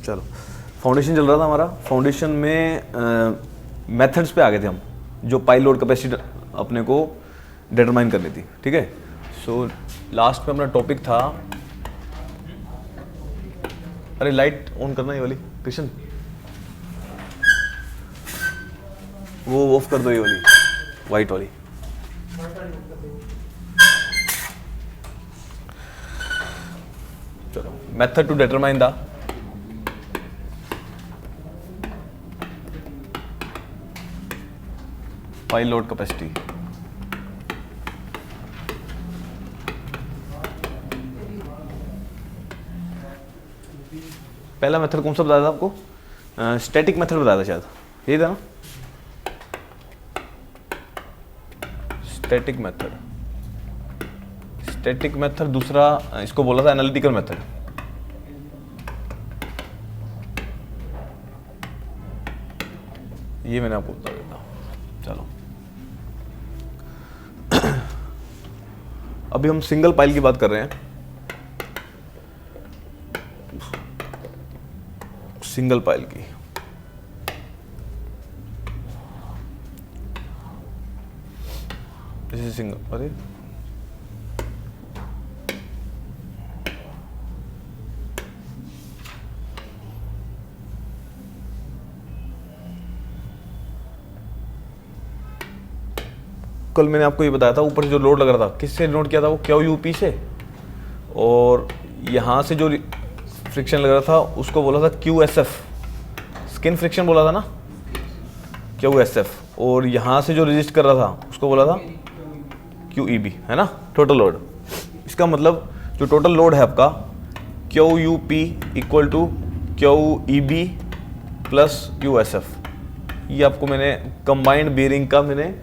चलो, फाउंडेशन चल रहा था हमारा। फाउंडेशन में मेथड्स पे आ गए थे हम, जो पाइल लोड कैपेसिटी अपने को डिटरमाइन करनी थी। ठीक है, सो लास्ट में अपना टॉपिक था, अरे लाइट ऑन करना ये वाली कृष्ण, वो ऑफ कर दो ये वाली वाइट वाली। चलो, method to determine the pile load capacity. पहला मेथड कौन सा बताया था आपको? स्टैटिक मेथड बताया था शायद, यही था ना, स्टैटिक मेथड। स्टैटिक मेथड दूसरा इसको बोला था एनालिटिकल मेथड। ये मैंने आपको बता देता हूं। चलो, अभी हम सिंगल पाइल की बात कर रहे हैं। सिंगल पाइल की जैसे सिंगल, अरे कल मैंने आपको ये बताया था, ऊपर से जो लोड लग रहा था किससे नोट किया था? वो क्यू यूपी से, और यहां से जो फ्रिक्शन लग रहा था उसको बोला था Q S F, skin friction बोला था ना, क्यू एस एफ। और यहाँ से जो रजिस्ट कर रहा था उसको बोला था क्यू ई बी, है ना, टोटल लोड। इसका मतलब जो टोटल लोड है आपका Q U P equal to Q E B plus Q S F. ये आपको मैंने कंबाइंड बेरिंग का मैंने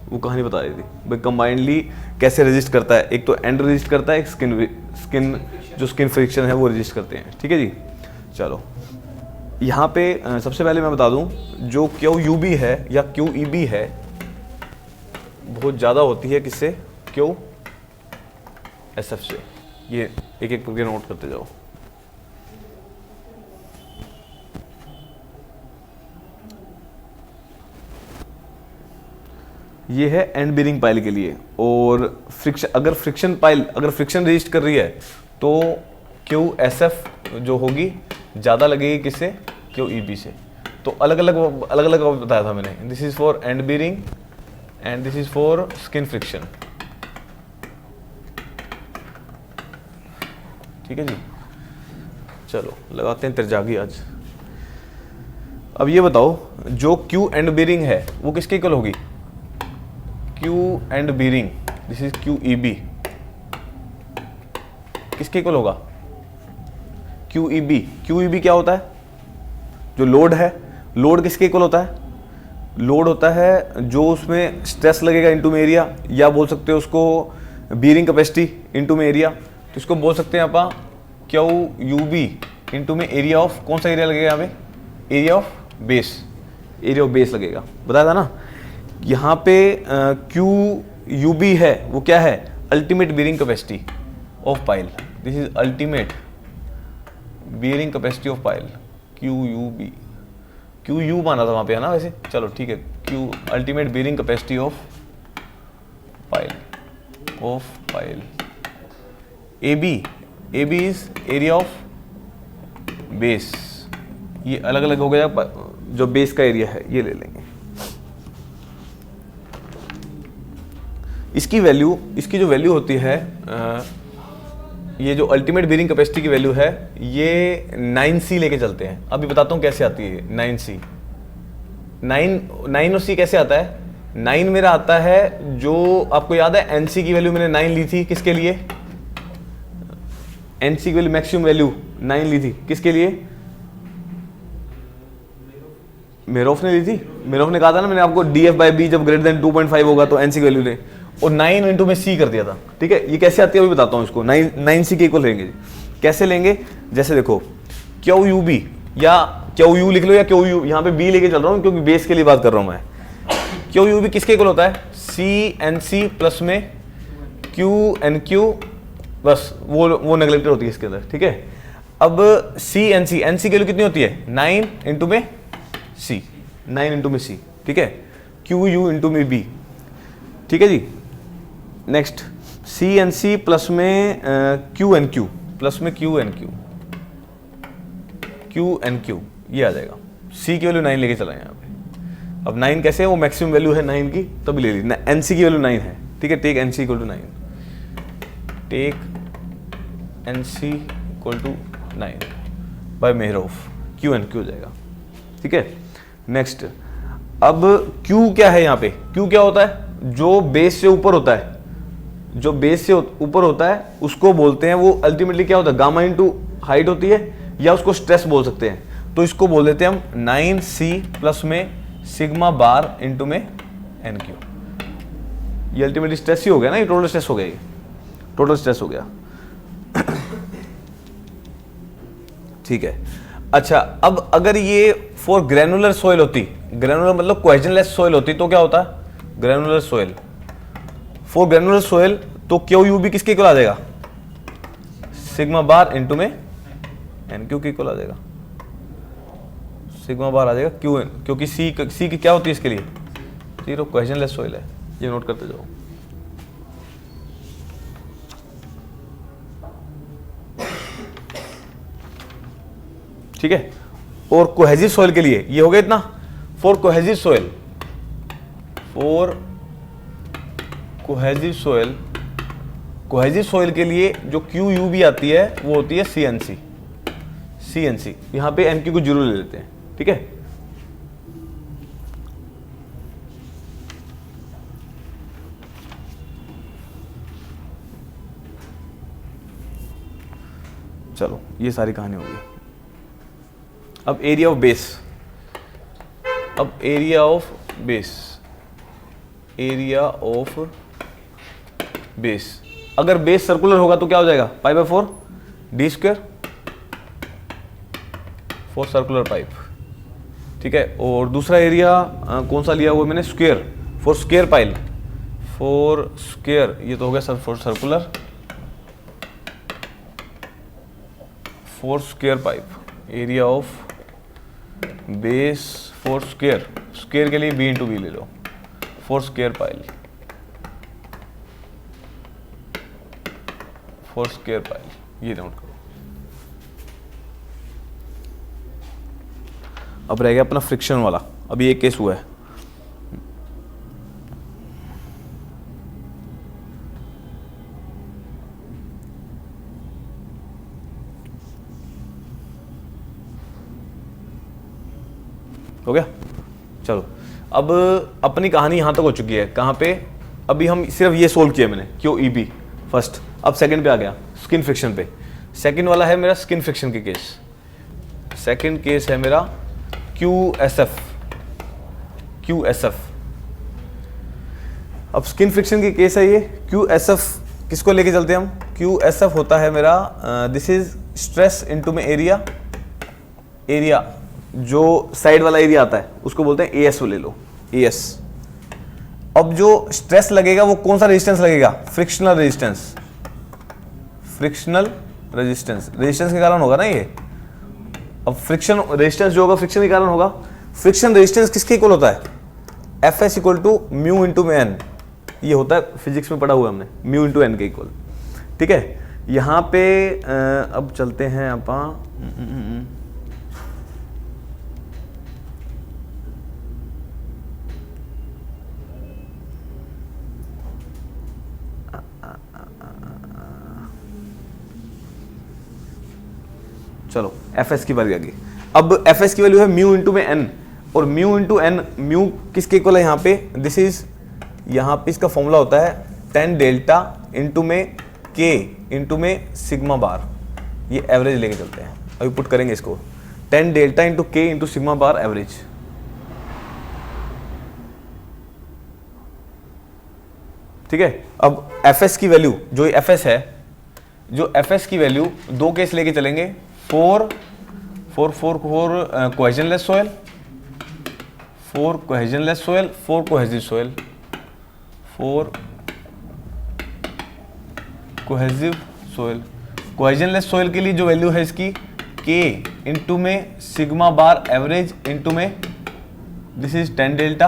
वो कहानी बता दी थी भाई, कंबाइंडली कैसे रजिस्ट करता है। एक तो एंड रजिस्ट करता है, एक स्किन जो स्किन फ्रिक्शन है वो रजिस्ट करते हैं। ठीक है जी, चलो यहाँ पे सबसे पहले मैं बता दूं, जो क्यू यू बी है या क्यू ई बी है बहुत ज़्यादा होती है किससे? क्यू एस एफ से। ये एक एक करके नोट करते जाओ। ये है एंड बेरिंग पाइल के लिए। और फ्रिक्शन, अगर फ्रिक्शन रजिस्ट कर रही है तो क्यू एस एफ जो होगी ज़्यादा लगेगी किससे? क्यू ई बी से। तो अलग अलग बताया था मैंने, this is for end bearing and this is for skin friction. ठीक है जी, चलो लगाते हैं तिरजागी आज। अब ये बताओ, जो क्यू एंड बेरिंग है वो किसके इक्वल होगी? Q end bearing, this is Q E B, किसके इक्वल होगा? Q E B. Q E B क्या होता है? जो लोड है, लोड किसके इक्वल होता है? लोड होता है जो उसमें स्ट्रेस लगेगा इनटू में एरिया, या बोल सकते हो उसको बीयरिंग कैपेसिटी इनटू में एरिया। तो इसको बोल सकते हैं आप क्यू यू बी इनटू में एरिया ऑफ, कौन सा एरिया लगेगा यहाँ पे? Area of base, area of base लगेगा, बताया था ना। यहाँ पे क्यू यू बी है वो क्या है? Ultimate bearing capacity of pile. This is ultimate bearing capacity of pile, Q U B. Q U माना था वहाँ पे, है ना वैसे, चलो ठीक है। Q ultimate bearing capacity of pile. A B is area of base. ये अलग अलग हो गया, जो बेस का एरिया है ये ले लेंगे। इसकी जो वैल्यू होती है, ये जो अल्टीमेट बीयरिंग कैपेसिटी की वैल्यू है, ये 9C लेके चलते हैं। अभी बताता हूँ कैसे आती है 9C। 9 और C कैसे आता है? 9 मेरा आता है, जो आपको याद है NC की वैल्यू मैंने 9 ली थी, किसके लिए? NC की वैल्यू, मैक्सिमम वैल्यू 9 ली थी, किसके लिए? मेरोफ ने ली थी। मेरोफ ने कहा था ना मैंने आपको, DF/B जब ग्रेटर देन 2.5 होगा तो NC की वैल्यू ले, और 9 इंटू में C कर दिया था। ठीक है, ये कैसे आती है अभी बताता हूँ इसको। 9C के इक्वल लेंगे। कैसे लेंगे? जैसे देखो, क्यू यू बी या क्यू यू लिख लो, या क्यू यू, यहाँ पे B लेके चल रहा हूँ क्योंकि बेस के लिए बात कर रहा हूँ मैं। क्यू यू बी किसके इक्वल होता है? CNC प्लस में QNQ, बस वो नेगलेक्टेड होती है इसके अंदर। ठीक है, अब सी एन सी की वैल्यू कितनी होती है 9 इंटू में सी, 9 इंटू में सी, ठीक है, क्यू यू इंटू में बी, ठीक है जी। Next C N C plus में क्यू एन क्यू, प्लस में Q N Q, Q N Q, ये आ जाएगा। सी की वैल्यू 9 लेके चला यहाँ पे। अब 9 कैसे है, वो मैक्सिमम वैल्यू है 9 की, तब ले ली। एन सी की वैल्यू 9 है, ठीक है, take N C equal to 9, take N C equal to 9 by मेहरौफ, क्यू एन क्यू हो जाएगा, ठीक है। नेक्स्ट अब Q क्या है यहाँ पे, Q क्या होता है, जो बेस से ऊपर होता है, जो बेस से ऊपर होता है उसको बोलते हैं, वो अल्टीमेटली क्या होता है, गामा इंटू हाइट होती है, या उसको स्ट्रेस बोल सकते हैं। तो इसको बोल देते हैं हम 9C प्लस में सिग्मा बार इंटू में एन क्यू। ये अल्टीमेटली स्ट्रेस ही हो गया ना, ये टोटल स्ट्रेस हो गया, ये टोटल स्ट्रेस हो गया, ठीक है। अच्छा, अब अगर ये फॉर ग्रेनुलर सोइल होती, ग्रेनुलर मतलब कोहेजनलेस सोइल होती, तो क्या होता है, granular soil, for granular soil तो क्यू यू भी किसके इक्वल आ जाएगा, सिग्मा बार इंटू में एन क्यू के इक्वल आ जाएगा, सिग्मा बार आ जाएगा क्यू एन, क्योंकि सी की क्या होती है इसके लिए 0, कोहेजनलेस सोइल है, ये नोट करते जाओ। ठीक है, और कोहेजिव सॉइल के लिए ये हो गया इतना, for cohesive soil, for cohesive soil, cohesive soil के लिए जो क्यू यू भी आती है वो होती है सी एन सी, सी एन सी, यहां पे एन क्यू को 0 ले लेते हैं, ठीक है। चलो ये सारी कहानी होगी। अब एरिया ऑफ बेस, अब area of base, area of base, अगर बेस सर्कुलर होगा तो क्या हो जाएगा, pi by 4 D square for circular pipe, ठीक है। और दूसरा एरिया कौन सा लिया हुआ मैंने, square for square pile, for square, ये तो हो गया sir for circular, for square pipe, area of base for square, square के लिए बी इंटू बी ले लो, for square pile, for square pile, ये नोट करो। अब रह गया अपना फ्रिक्शन वाला, अभी एक केस हुआ है, हो गया। चलो अब अपनी कहानी यहां तक हो चुकी है, कहां पे, अभी हम सिर्फ ये सोल्व किया मैंने, क्यू ई बी फर्स्ट, अब सेकंड पे आ गया स्किन फ्रिक्शन पे। सेकंड वाला है मेरा स्किन फ्रिक्शन के केस, सेकंड केस है मेरा Q S F, Q S F. अब स्किन फ्रिक्शन की केस है ये, क्यू एस एफ किसको लेके चलते हैं हम, क्यू एस एफ होता है मेरा, दिस इज स्ट्रेस इनटू में एरिया, एरिया जो साइड वाला एरिया आता है उसको बोलते हैं एएस, ले लो एएस। अब जो स्ट्रेस लगेगा वो कौन सा रेजिस्टेंस लगेगा, frictional resistance, frictional resistance, resistance के कारण होगा ना ये। अब फ्रिक्शन रेजिस्टेंस जो होगा फ्रिक्शन के कारण होगा, फ्रिक्शन रेजिस्टेंस किसके इक्वल होता है, F S equal to mu into में एन, ये होता है फिजिक्स में पढ़ा हुआ हमने, म्यू इंटू एन के इक्वल, ठीक है। यहाँ पे अब चलते हैं अपन, चलो एफ एस की बारी आ गई। अब एफ एस की वैल्यू है म्यू इंटू में एन, और म्यू इंटू एन, म्यू किसके इक्वल है यहाँ पे, दिस इज, यहाँ पे इसका फॉर्मूला होता है 10 डेल्टा इंटू में के इंटू में सिग्मा बार, ये एवरेज लेके चलते हैं, अभी पुट करेंगे इसको, 10 delta into K into sigma bar average, ठीक है। अब एफ एस की वैल्यू, जो एफ एस है, जो एफ एस की वैल्यू दो केस लेके चलेंगे, for cohesionless soil, for cohesionless soil, for cohesive soil, for cohesive soil. Cohesionless soil के लिए जो वैल्यू है इसकी के इंटू में सिग्मा बार एवरेज इंटू में दिस इज 10 डेल्टा,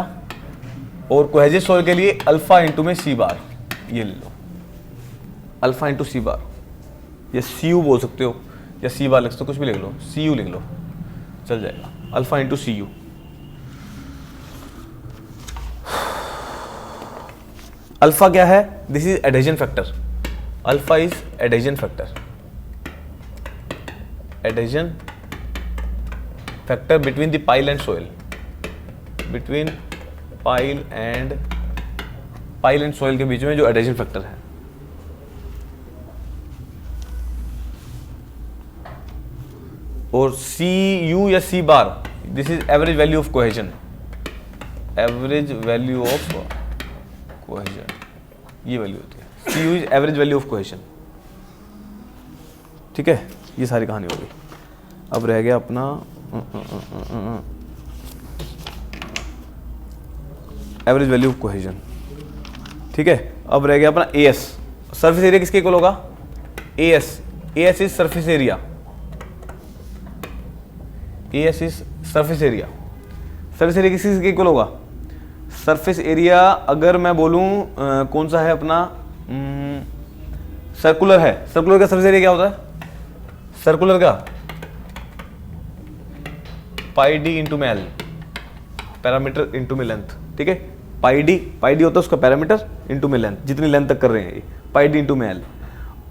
और कोहेजिव सॉइल के लिए अल्फा इंटू में सी बार, ये ले लो अल्फा इंटू सी बार, या सी यू बोल सकते हो या सी बार लिख सकते हो, कुछ भी लिख लो, सी यू लिख लो चल जाएगा, alpha into C U. Alpha क्या है? This is adhesion factor, alpha is adhesion factor, adhesion factor between the pile and soil, between pile and soil के बीच में जो एडेजन फैक्टर है। और सी यू या C bar, this is average value of cohesion, average value of cohesion, ये value होती है, C U is average value of cohesion. ठीक है, ये सारी कहानी होगी। अब रह गया अपना एवरेज वैल्यू ऑफ कोहेजन। ठीक है, अब रह गया अपना एएस, सरफेस एरिया किसके इक्वल होगा? As, as is surface area, as is surface area, surface area किसके इक्वल होगा? सरफेस एरिया अगर मैं बोलूं कौन सा है अपना, सर्कुलर है, सर्कुलर का सरफेस एरिया क्या होता है? सर्कुलर का पाई डी इंटू में एल, पैरामीटर इंटू में लेंथ। ठीक है, पाई डी होता है उसका पैरामीटर इंटू में लेंथ, जितनी लेंथ तक कर रहे हैं ये, पाई डी इंटू में एल।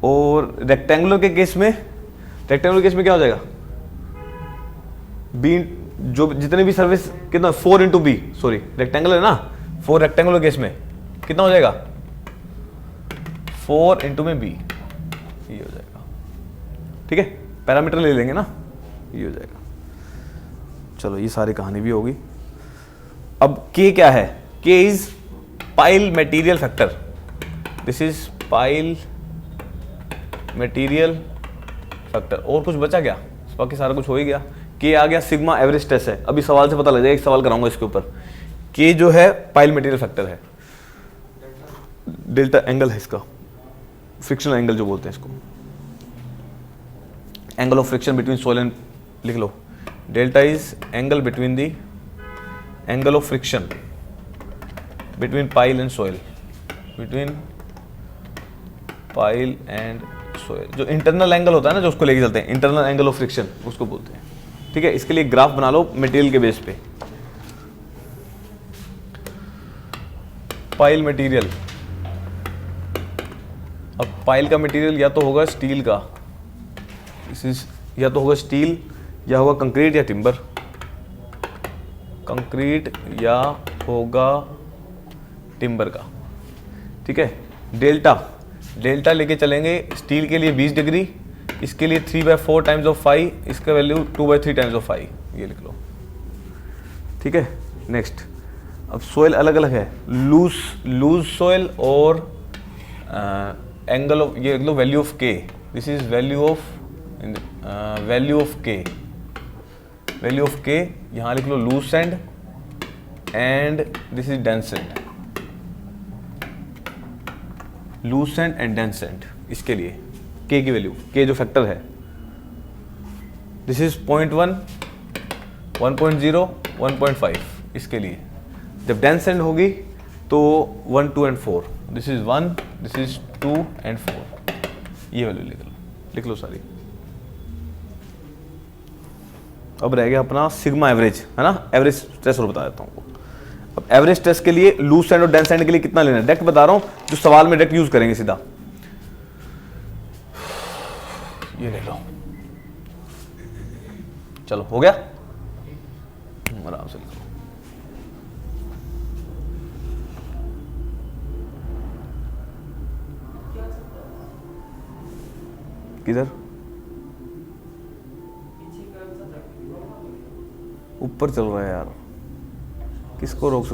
और रेक्टेंगुलर के केस में, रेक्टेंगुलर केस में क्या हो जाएगा? बी, जो जितने भी सर्फेस, कितना 4 इंटू बी, सॉरी रेक्टेंगल है ना, 4 रेक्टेंगुलर केस में कितना हो जाएगा? 4 इंटू में बी, ये हो जाएगा। ठीक है, पैरामीटर ले लेंगे ना, ये हो जाएगा। चलो ये सारी कहानी भी होगी। अब के क्या है? के is pile material factor, this is pile material factor. और कुछ बचा क्या? बाकी सारा कुछ हो ही गया। के आ गया, सिग्मा एवरेज स्ट्रेस है, अभी सवाल से पता लग जाएगा, एक सवाल कराऊंगा इसके ऊपर। के जो है पाइल मटेरियल फैक्टर है, डेल्टा एंगल है इसका, फ्रिक्शन एंगल जो बोलते हैं इसको, angle of friction between soil and, लिख लो delta is angle between the, angle of friction between pile and soil, between pile and soil. जो इंटरनल एंगल होता है ना, जो उसको लेके चलते हैं, इंटरनल एंगल ऑफ फ्रिक्शन उसको बोलते हैं। ठीक है, इसके लिए ग्राफ बना लो मटेरियल के बेस पे, पाइल मटेरियल। अब पाइल का मटेरियल या तो होगा स्टील का, या तो होगा स्टील, या होगा कंक्रीट या टिम्बर, कंक्रीट या होगा टिम्बर का। ठीक है, डेल्टा लेके चलेंगे, स्टील के लिए 20 डिग्री, इसके लिए 3/4 टाइम्स ऑफ फाई, इसका वैल्यू 2/3 टाइम्स ऑफ फाई, ये लिख लो। ठीक है, नेक्स्ट। अब सोइल अलग अलग है, लूज सोइल और एंगल ऑफ, ये लिख लो value of K, this is value of K, value of K यहाँ लिख लो loose sand, and this is dense sand, loose sand and dense sand. इसके लिए के की वैल्यू, के जो फैक्टर है, दिस इज 0.1, 1.0, 1.5। इसके लिए जब डेंस सैंड होगी तो 1, 2 and 4, this is 1, this is 2 and 4, ये वैल्यू लिख लो सारी। अब रह गया अपना सिग्मा एवरेज, है ना, एवरेज स्ट्रेस और बता देता हूँ। अब एवरेज स्ट्रेस के लिए लूज सैंड और डेंस सैंड के लिए कितना लेना है, डायरेक्ट बता रहा हूँ, जो सवाल में डायरेक्ट यूज करेंगे सीधा। ये ले लो, चलो हो गया, आराम से लिखो। किधर? ऊपर चल रहा है यार, किसको रोक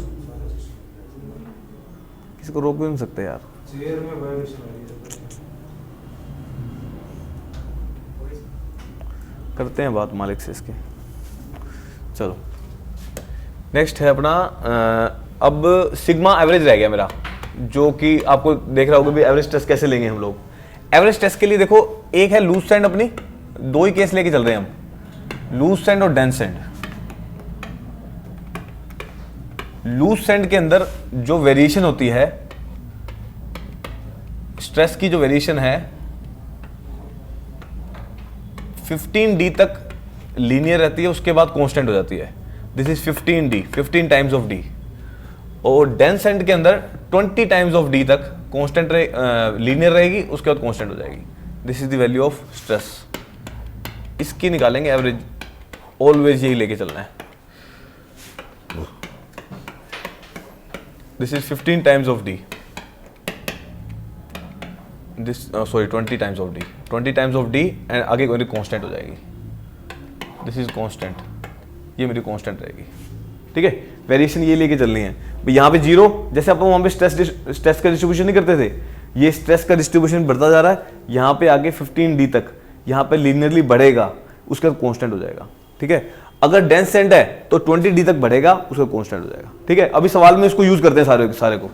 भी नहीं सकते यार। चेयर में करते हैं बात मालिक से इसके। चलो नेक्स्ट है अपना अब सिग्मा एवरेज रह गया मेरा, जो कि आपको देख रहा होगा भी एवरेज टेस्ट कैसे लेंगे हम लोग। एवरेज टेस्ट के लिए देखो, एक है लूज सैंड, अपनी दो ही केस लेके चल रहे हैं हम, लूज सैंड और डेंस सैंड। लूज सैंड के अंदर जो वेरिएशन होती है, स्ट्रेस की जो वेरिएशन है 15D तक लीनियर रहती है, उसके बाद कांस्टेंट हो जाती है। This is 15D, 15 times of D. और डेंस सैंड के अंदर 20 टाइम्स ऑफ डी तक कांस्टेंट लीनियर रहेगी, उसके बाद कांस्टेंट हो जाएगी। This is the value of stress. इसकी निकालेंगे एवरेज, ऑलवेज यही लेके चलना है। This is 15 times of D, this sorry 20 times of D, 20 times of D and आगे मेरी कांस्टेंट हो जाएगी। दिस इज कांस्टेंट, ये मेरी कांस्टेंट रहेगी। ठीक है, वेरिएशन ये लेके चलनी है। यहाँ पे जीरो, जैसे अपन वहाँ पे स्ट्रेस का डिस्ट्रीब्यूशन नहीं करते थे, ये स्ट्रेस का डिस्ट्रीब्यूशन बढ़ता जा रहा है। यहाँ पे आगे 15D तक यहाँ पे लीनियरली बढ़ेगा, उसके बाद कांस्टेंट हो जाएगा। ठीक है, अगर डेंस सैंड है तो 20D तक बढ़ेगा, उसका कांस्टेंट हो जाएगा। ठीक है, अभी सवाल में इसको यूज करते हैं सारे को।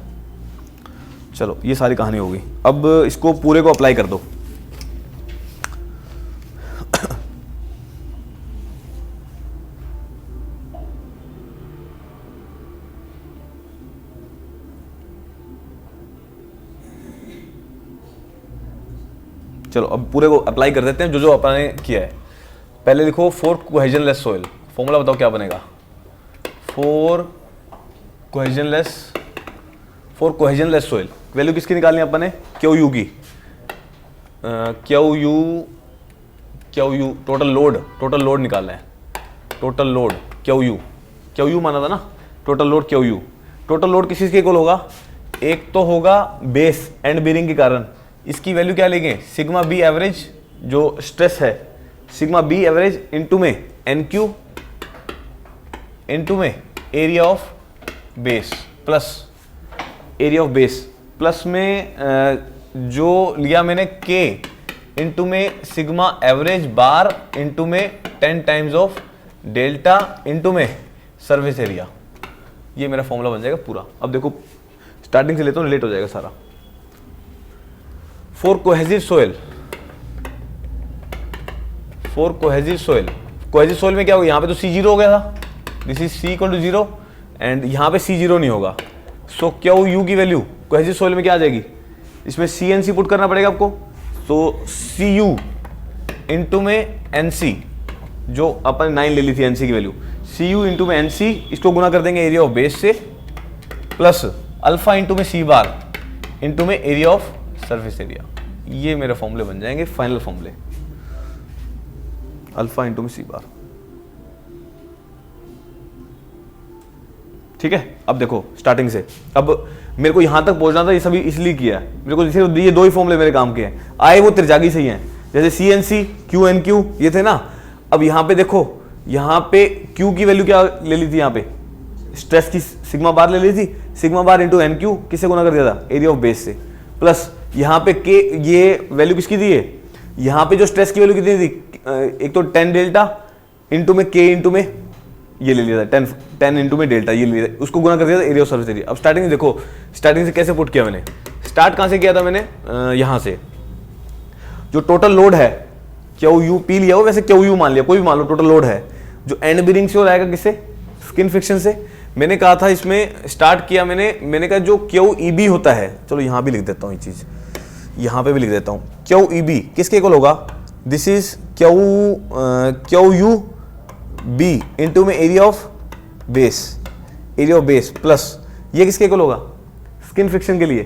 चलो, ये सारी कहानी होगी। अब इसको पूरे को अप्लाई कर दो। चलो अब पूरे को अप्लाई कर देते हैं जो जो अपने किया है। पहले लिखो फॉर कोहेजनलेस सॉइल, फॉर्मूला बताओ क्या बनेगा। फॉर कोहेजनलेस सॉइल वैल्यू किसकी निकालनी है अपन ने, क्यू यू की। क्यू यू टोटल लोड निकालना है। टोटल लोड क्यू यू माना था ना, total load Q U. Total load किस चीज के इक्वल होगा, एक तो होगा बेस एंड बेरिंग के कारण, इसकी वैल्यू क्या लेंगे, सिग्मा बी एवरेज जो स्ट्रेस है, सिग्मा बी एवरेज इनटू में एन क्यू इनटू में area of base plus area of base plus में जो लिया मैंने के इनटू में सिग्मा एवरेज बार इनटू में 10 टाइम्स ऑफ डेल्टा इनटू में सर्विस एरिया। ये मेरा फॉर्मूला बन जाएगा पूरा। अब देखो स्टार्टिंग से लेता हूँ, लेट हो जाएगा सारा। For cohesive soil, cohesive soil में क्या होगा, यहाँ पे तो C0 हो गया था, this is C equal to 0 and यहाँ पे C0 नहीं होगा। सो क्यू यू की वैल्यू कोहेसिव सोइल में क्या आ जाएगी, इसमें CNC पुट करना पड़ेगा आपको। तो CU इंटू में NC, जो अपन 9 ले ली थी NC की वैल्यू, CU इंटू में NC, इसको गुना कर देंगे एरिया ऑफ बेस से, प्लस अल्फा इंटू में C बार इंटू में एरिया ऑफ सरफेस एरिया। ये मेरे फॉर्मूले बन जाएंगे फाइनल फॉर्मूले, अल्फा इंटू में C बार। ठीक है, अब देखो स्टार्टिंग से, अब मेरे को यहां तक पहुंचना था, ये सभी इसलिए किया मेरे को, सिर्फ ये दो ही फॉर्मूले मेरे काम के हैं, आए वो त्रिज्यागी से ही हैं, जैसे CNC QNQ ये थे ना। अब यहाँ पे देखो, यहाँ पे Q की वैल्यू क्या ले ली थी, यहाँ पे स्ट्रेस की सिग्मा बार ले ली थी, सिग्मा बार इंटू NQ किससे गुना कर दिया था, एरिया ऑफ बेस से, प्लस यहाँ पे K, ये वैल्यू किसकी दी है, यहाँ पे जो स्ट्रेस की वैल्यू कितनी थी, एक तो 10 डेल्टा इंटू में K इंटू में ये ले लिया था, 10 इंटू में डेल्टा ये ले लिया था, उसको गुना कर दिया था एरिया ऑफ सर्फेस एरिया। अब स्टार्टिंग से देखो, स्टार्टिंग से कैसे पुट किया मैंने, स्टार्ट कहाँ से किया था मैंने, यहाँ से जो टोटल लोड है क्यू यू पी लिया हो, वैसे क्यू यू मान लिया, कोई भी मान लो, टोटल लोड है जो एंड बेरिंग से हो जाएगा, किससे, स्किन फ्रिक्शन से। मैंने कहा था इसमें स्टार्ट किया मैंने कहा जो क्यू ई बी होता है, चलो यहाँ भी लिख देता हूँ ये चीज़, यहाँ पे भी लिख देता हूँ, क्यू ई बी किसके इक्वल होगा, this is Q U B into में एरिया ऑफ बेस प्लस ये किसके इक्वल होगा, स्किन फ्रिक्शन के लिए,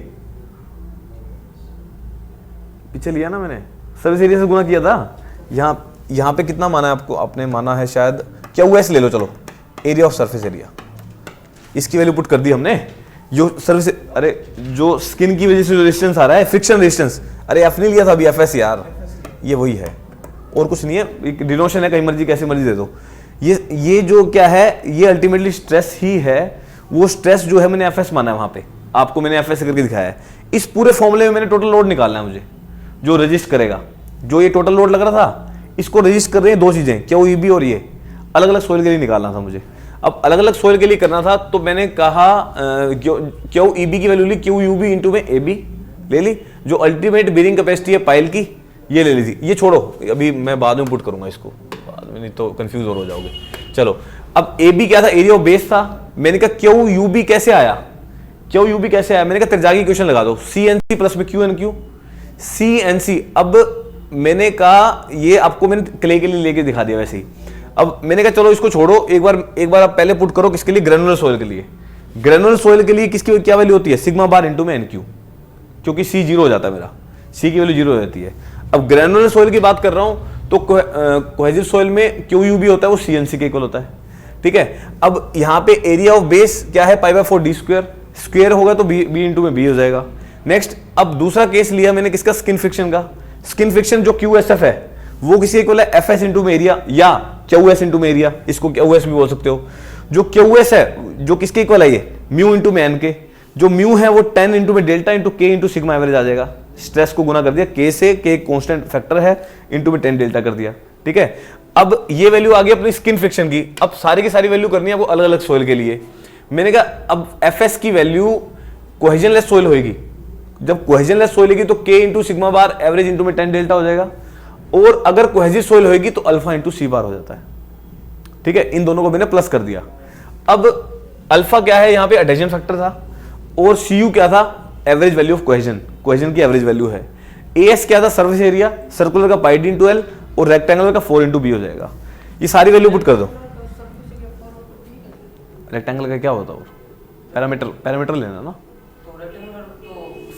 पीछे लिया ना मैंने, सर्विस एरिया से गुना किया था। यहाँ पे कितना माना है आपको, आपने माना है शायद क्यू एस ले लो, चलो एरिया ऑफ सरफेस एरिया, इसकी वैल्यू पुट कर दी हमने। जो सर्विस, अरे जो स्किन की वजह से जो रेजिस्टेंस आ रहा है, फ्रिक्शन रेजिस्टेंस, अरे एफ नहीं लिया था अभी, एफएस यार, ये वही है और कुछ नहीं है, डिनोशन है, कहीं मर्जी कैसे मर्जी दे दो। ये जो क्या है, ये अल्टीमेटली स्ट्रेस ही है, वो स्ट्रेस जो है मैंने एफएस माना है, वहां पे आपको मैंने एफएस करके दिखाया है। इस पूरे फॉर्मूले में मैंने टोटल लोड निकालना है मुझे, जो रजिस्ट करेगा, जो ये टोटल लोड लग रहा था, इसको रजिस्ट कर रहे हैं दो चीजें, क्यू ई बी और ये अलग अलग सोइल के लिए निकालना था मुझे। अब अलग अलग सोइल के लिए करना था, तो मैंने कहा क्यू ई बी की वैल्यू ली, क्यू यू बी इंटू में ए बी ले ली, जो अल्टीमेट बेरिंग कैपेसिटी है पाइल की, ये ले ली थी। ये छोड़ो, अभी मैं बाद में पुट करूंगा इसको, बाद में नहीं तो कंफ्यूज और हो जाओगे। चलो, अब ए बी क्या था, एरिया ऑफ बेस था। मैंने कहा क्यू यू बी कैसे आया, क्यू यू बी कैसे आया, मैंने कहा त्रिज्या की इक्वेशन लगा दो, सी एन सी प्लस में Q N Q, C N C. अब मैंने कहा ये आपको मैंने क्ले के लिए लेके दिखा दिया वैसे ही। अब मैंने कहा चलो इसको छोड़ो, एक बार आप पहले पुट करो किसके लिए, ग्रेनुलर सोइल के लिए। ग्रेनुलर सोइल के लिए किसकी क्या वैल्यू होती है, सिग्मा बार इंटू में एन क्यू, क्योंकि सी जीरो हो जाता है मेरा, सी की वैल्यू जीरो हो जाती है। अब ग्रेनुलर सोइल की बात कर रहा हूं तो कोहेसिव सोइल में क्यू यू बी होता है वो सी एन सी के इक्वल होता है, ठीक है। अब यहाँ पे एरिया ऑफ बेस क्या है, pi by 4 D square, square होगा तो बी इंटू में बी हो जाएगा। नेक्स्ट, अब दूसरा केस लिया मैंने किसका, स्किन फ्रिक्शन का। स्किन फ्रिक्शन जो क्यू एस एफ है वो किसी इक्वल है एफ एस इंटू में एरिया या क्यू एस इंटू में एरिया, इसको क्यू एस भी बोल सकते हो। जो क्यू एस है जो किसके इक्वल है, ये म्यू इंटू में एन के, जो म्यू है वो 10 इंटू में delta into K into sigma average आ जाएगा। स्ट्रेस को गुना कर दिया के से, के कांस्टेंट फैक्टर है, इंटू में 10 डेल्टा कर दिया, ठीक है। अब ये वैल्यू आ गई अपनी स्किन फ्रिक्शन की। अब सारी की सारी वैल्यू करनी है आपको अलग अलग सोइल के लिए। मैंने कहा अब एफ एस की वैल्यू कोहेजनलेस सोइल होगी, जब कोहेजनलेस सोइल होगी तो के into sigma bar average into में 10 डेल्टा हो जाएगा, और अगर कोहेजिव सोइल होगी तो अल्फा इंटू सी बार हो जाता है, ठीक है। इन दोनों को मैंने प्लस कर दिया। अब अल्फा क्या है, यहाँ पे एडेशन फैक्टर था, और सी यू क्या था, average value of cohesion, cohesion की एवरेज वैल्यू है। ए एस क्या था, सर्फेस एरिया, सर्कुलर का पाई डी इंटू एल, और रेक्टेंगुलर का 4 इंटू बी हो जाएगा। ये सारी वैल्यू पुट कर दो। रेक्टेंगल का क्या होता है, और पैरामीटर लेना ना,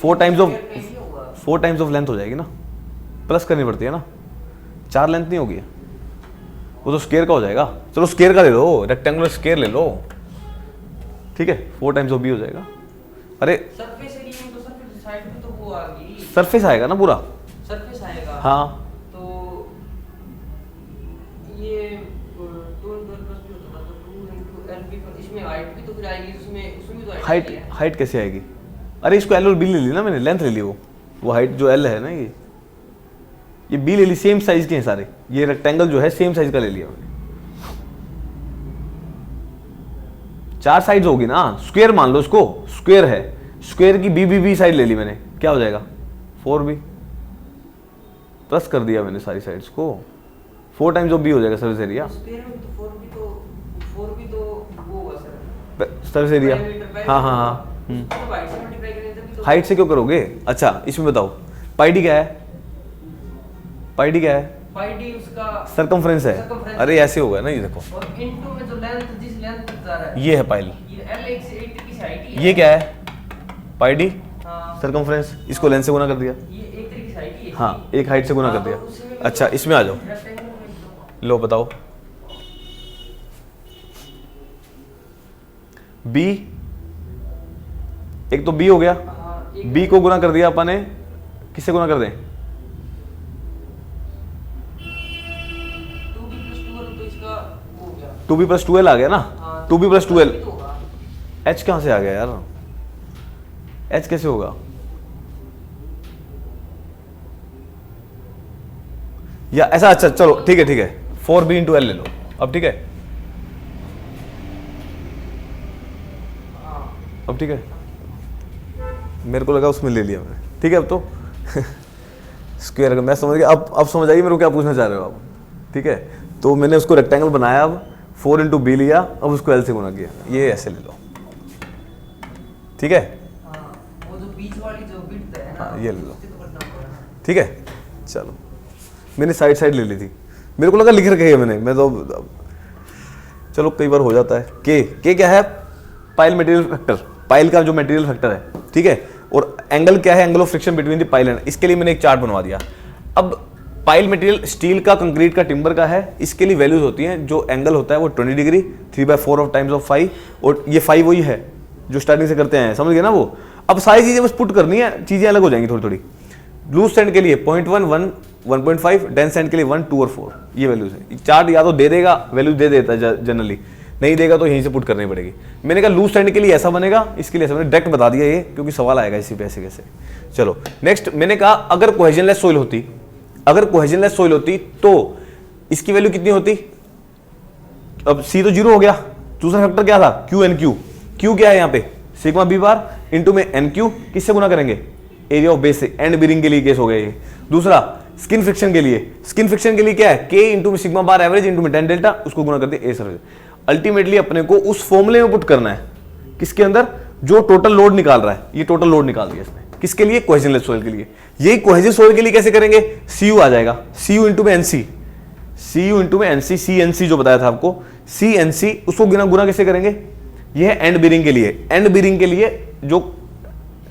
4 टाइम्स ऑफ लेंथ हो जाएगी ना, प्लस करनी पड़ती है ना, 4 लेंथ नहीं होगी, वो तो स्क्वायर का हो जाएगा। चलो स्क्वायर का ले लो, रेक्टेंगुलर स्क्वायर ले लो, ठीक है, 4 टाइम्स ऑफ बी हो जाएगा। अरे सरफेस एरिया में तो सरफेस साइड पे तो वो आ गई, सरफेस आएगा ना पूरा, सरफेस आएगा। हाँ तो ये 2 प्लस भी होता है, तो 2 इनटू एल बी, इसमें हाइट भी तो फिर आएगी, उसमें भी तो हाइट कैसे आएगी। अरे इसको एल और बी ले ली ना मैंने, लेंथ ले ली, वो हाइट जो एल है ना, ये बी ले ली, सेम साइज के हैं सारे। ये रेक्टेंगल जो है सेम साइज का ले लिया मैंने। 4 साइड्स होगी ना, स्क्वायर मान लो इसको, स्क्वायर है, स्क्वायर की बी साइड ले ली मैंने, क्या हो जाएगा 4b, प्लस कर दिया मैंने सारी साइड्स को, 4 टाइम्स ऑफ बी हो जाएगा सर्विस एरिया। सर्विस एरिया, हाँ हाँ हाँ। हाइट से क्यों करोगे, अच्छा इसमें बताओ पाई डी क्या है, पाई डी क्या है, पाई डी उसका सरकमफ्रेंस है। अरे ऐसे होगा ना, ये देखो, और इनटू में जो लेंथ, जिस लेंथ तक जा रहा है, ये है पाइल, ये एल एक से 80 की हाइट है, ये क्या है पाई डी, हाँ, सरकमफ्रेंस, इसको लेंथ से गुना कर दिया, ये एक तरीके से हाइट ही है, हाँ एक हाइट से गुना कर दिया। अच्छा इसमें आ जाओ, लो बताओ, बी, एक तो बी हो गया, बी को गुना कर दिया अपन ने, किससे गुना कर दें, 2b प्लस 2l आ गया ना, 2b प्लस 2l। h कहां से आ गया यार, h कैसे होगा, या ऐसा, अच्छा चलो ठीक है 4b इंटू एल ले लो अब, ठीक है अब, ठीक है मेरे को लगा उसमें ले लिया मैंने, ठीक है अब तो स्क्वायर, मैं समझ गया, अब समझ आइए मेरे को क्या पूछना चाह रहे हो आप, ठीक है। तो मैंने उसको रेक्टेंगल बनाया, अब 4 इंटू बी लिया, अब उसको एल से गुना किया, ये ऐसे ले लो, ठीक है, वो जो बीच वाली जो विड्थ है ना, हाँ ये ले लो, ठीक है। चलो मैंने साइड ले ली थी, मेरे को लगा लिख रखी है मैंने, मैं तो चलो कई बार हो जाता है। के क्या है, पाइल मटेरियल फैक्टर, पाइल का जो मटेरियल फैक्टर है, ठीक है। और एंगल क्या है, angle of friction between the pile and, इसके लिए मैंने एक चार्ट बनवा दिया। अब पाइल मटेरियल स्टील का, कंक्रीट का, टिम्बर का है, इसके लिए वैल्यूज होती हैं, जो एंगल होता है वो 20 डिग्री, 3/4 ऑफ टाइम्स ऑफ 5, और ये 5 वही है जो स्टार्टिंग से करते हैं, समझ गए ना वो। अब सारी चीजें बस पुट करनी है, चीजें अलग हो जाएंगी थोड़ी थोड़ी। लूज सैंड के लिए 0.1, 1, 1.5, डेंस सैंड के लिए 1, 2 और 4, ये वैल्यूज है। चार्ट या तो दे देगा, वैल्यूज दे देता है जनरली, नहीं देगा तो यहीं से पुट करनी पड़ेगी। मैंने कहा लूज सैंड के लिए ऐसा बनेगा, इसके लिए ऐसा, मैंने डायरेक्ट बता दिया ये, क्योंकि सवाल आएगा इसी पे ऐसे कैसे। चलो नेक्स्ट, मैंने कहा अगर कोहेजनलेस सोइल होती, अगर कोहेजनलेस सोइल होती तो इसकी वैल्यू कितनी होती, अब सी तो 0 हो गया, दूसरा फैक्टर क्या था, क्यू एन क्यू, क्यू क्या है यहाँ पे, सिग्मा बी बार इंटू में एन क्यू, किससे गुना करेंगे, एरिया ऑफ बेस से, एंड बीरिंग के लिए केस हो गया ये। दूसरा स्किन फ्रिक्शन के लिए, स्किन फ्रिक्शन के लिए क्या है, K into sigma bar average into में टेन डेल्टा, उसको गुना कर दिया ए सर्फेस। अल्टीमेटली अपने को उस फॉर्मूले में पुट करना है, किसके अंदर, जो टोटल लोड निकाल रहा है, ये टोटल लोड निकाल दिया इसने, किसके लिए, कोहेजनलेस सॉइल के लिए। यही कोहेजन सॉइल के लिए कैसे करेंगे, CU आ जाएगा, CU इंटू में NC, CU इंटू में NC, CNC जो बताया था आपको, CNC, उसको गुना कैसे करेंगे, ये है एंड बीरिंग के लिए, एंड बीरिंग के लिए जो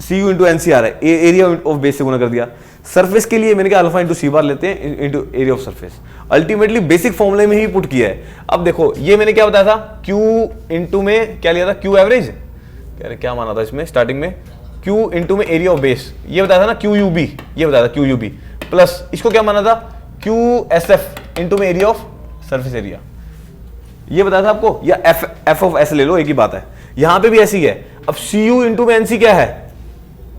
CU इंटू NC आ रहा है, एरिया ऑफ बेस से गुना कर दिया। सरफेस के लिए मैंने कहा अल्फा इंटू सी बार लेते हैं into area of surface, ultimately basic फॉर्मूले में ही पुट किया है। अब देखो ये मैंने क्या बताया था, Q इंटू में क्या लिया था, Q एवरेज, क्या माना था इसमें स्टार्टिंग में, Q इंटू में एरिया ऑफ बेस, ये बताया था ना QUB, ये बताया था QUB, प्लस इसको क्या माना था, QSF इंटू में एरिया ऑफ सरफेस एरिया, ये बताया था आपको, या F ऑफ S ले लो, एक ही बात है। यहां पे भी ऐसी है। अब CU इंटू में NC क्या है,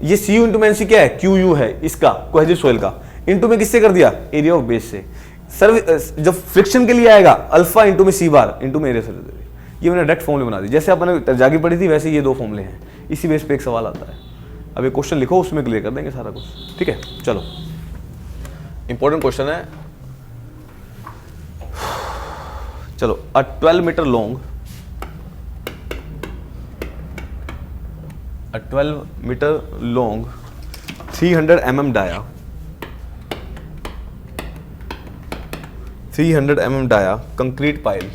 ये CU इंटू में NC क्या है, QU है इसका, कोहेसिव सॉइल का, इंटू में किससे कर दिया, एरिया ऑफ बेस से। जब फ्रिक्शन के लिए आएगा अल्फा इंटू में सी बार इंटू में एरिया सर्फेस, ये मैंने डायरेक्ट फॉर्मूले बना दी, जैसे आपने जागी पड़ी थी वैसे ये दो फॉर्मूले हैं, इसी बेस पे एक सवाल आता है। अब एक क्वेश्चन लिखो, उसमें क्लियर कर देंगे सारा कुछ, ठीक है। चलो इंपॉर्टेंट क्वेश्चन है, चलो। अ 12 metre long, a 12 meter long 300 mm dia, 300 mm dia concrete pile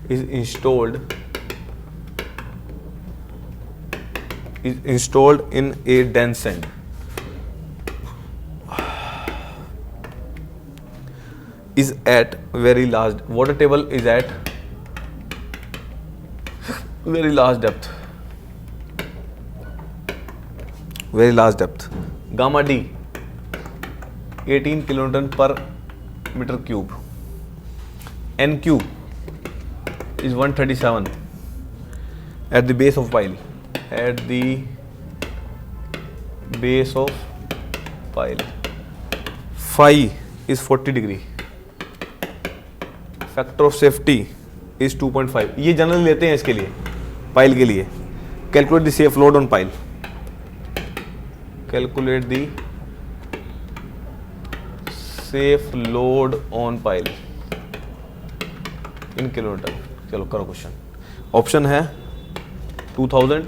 is installed in a dense sand, is at very large, water table is at very large depth, gamma D 18 kilonewton per meter cube, NQ is 137 at the base of pile, phi is 40 degree, factor of safety is 2.5, ये general लेते हैं इसके लिए, pile के लिए। Calculate the safe load on pile, calculate the safe load on pile in kilometre. चलो करो question. Option है 2000,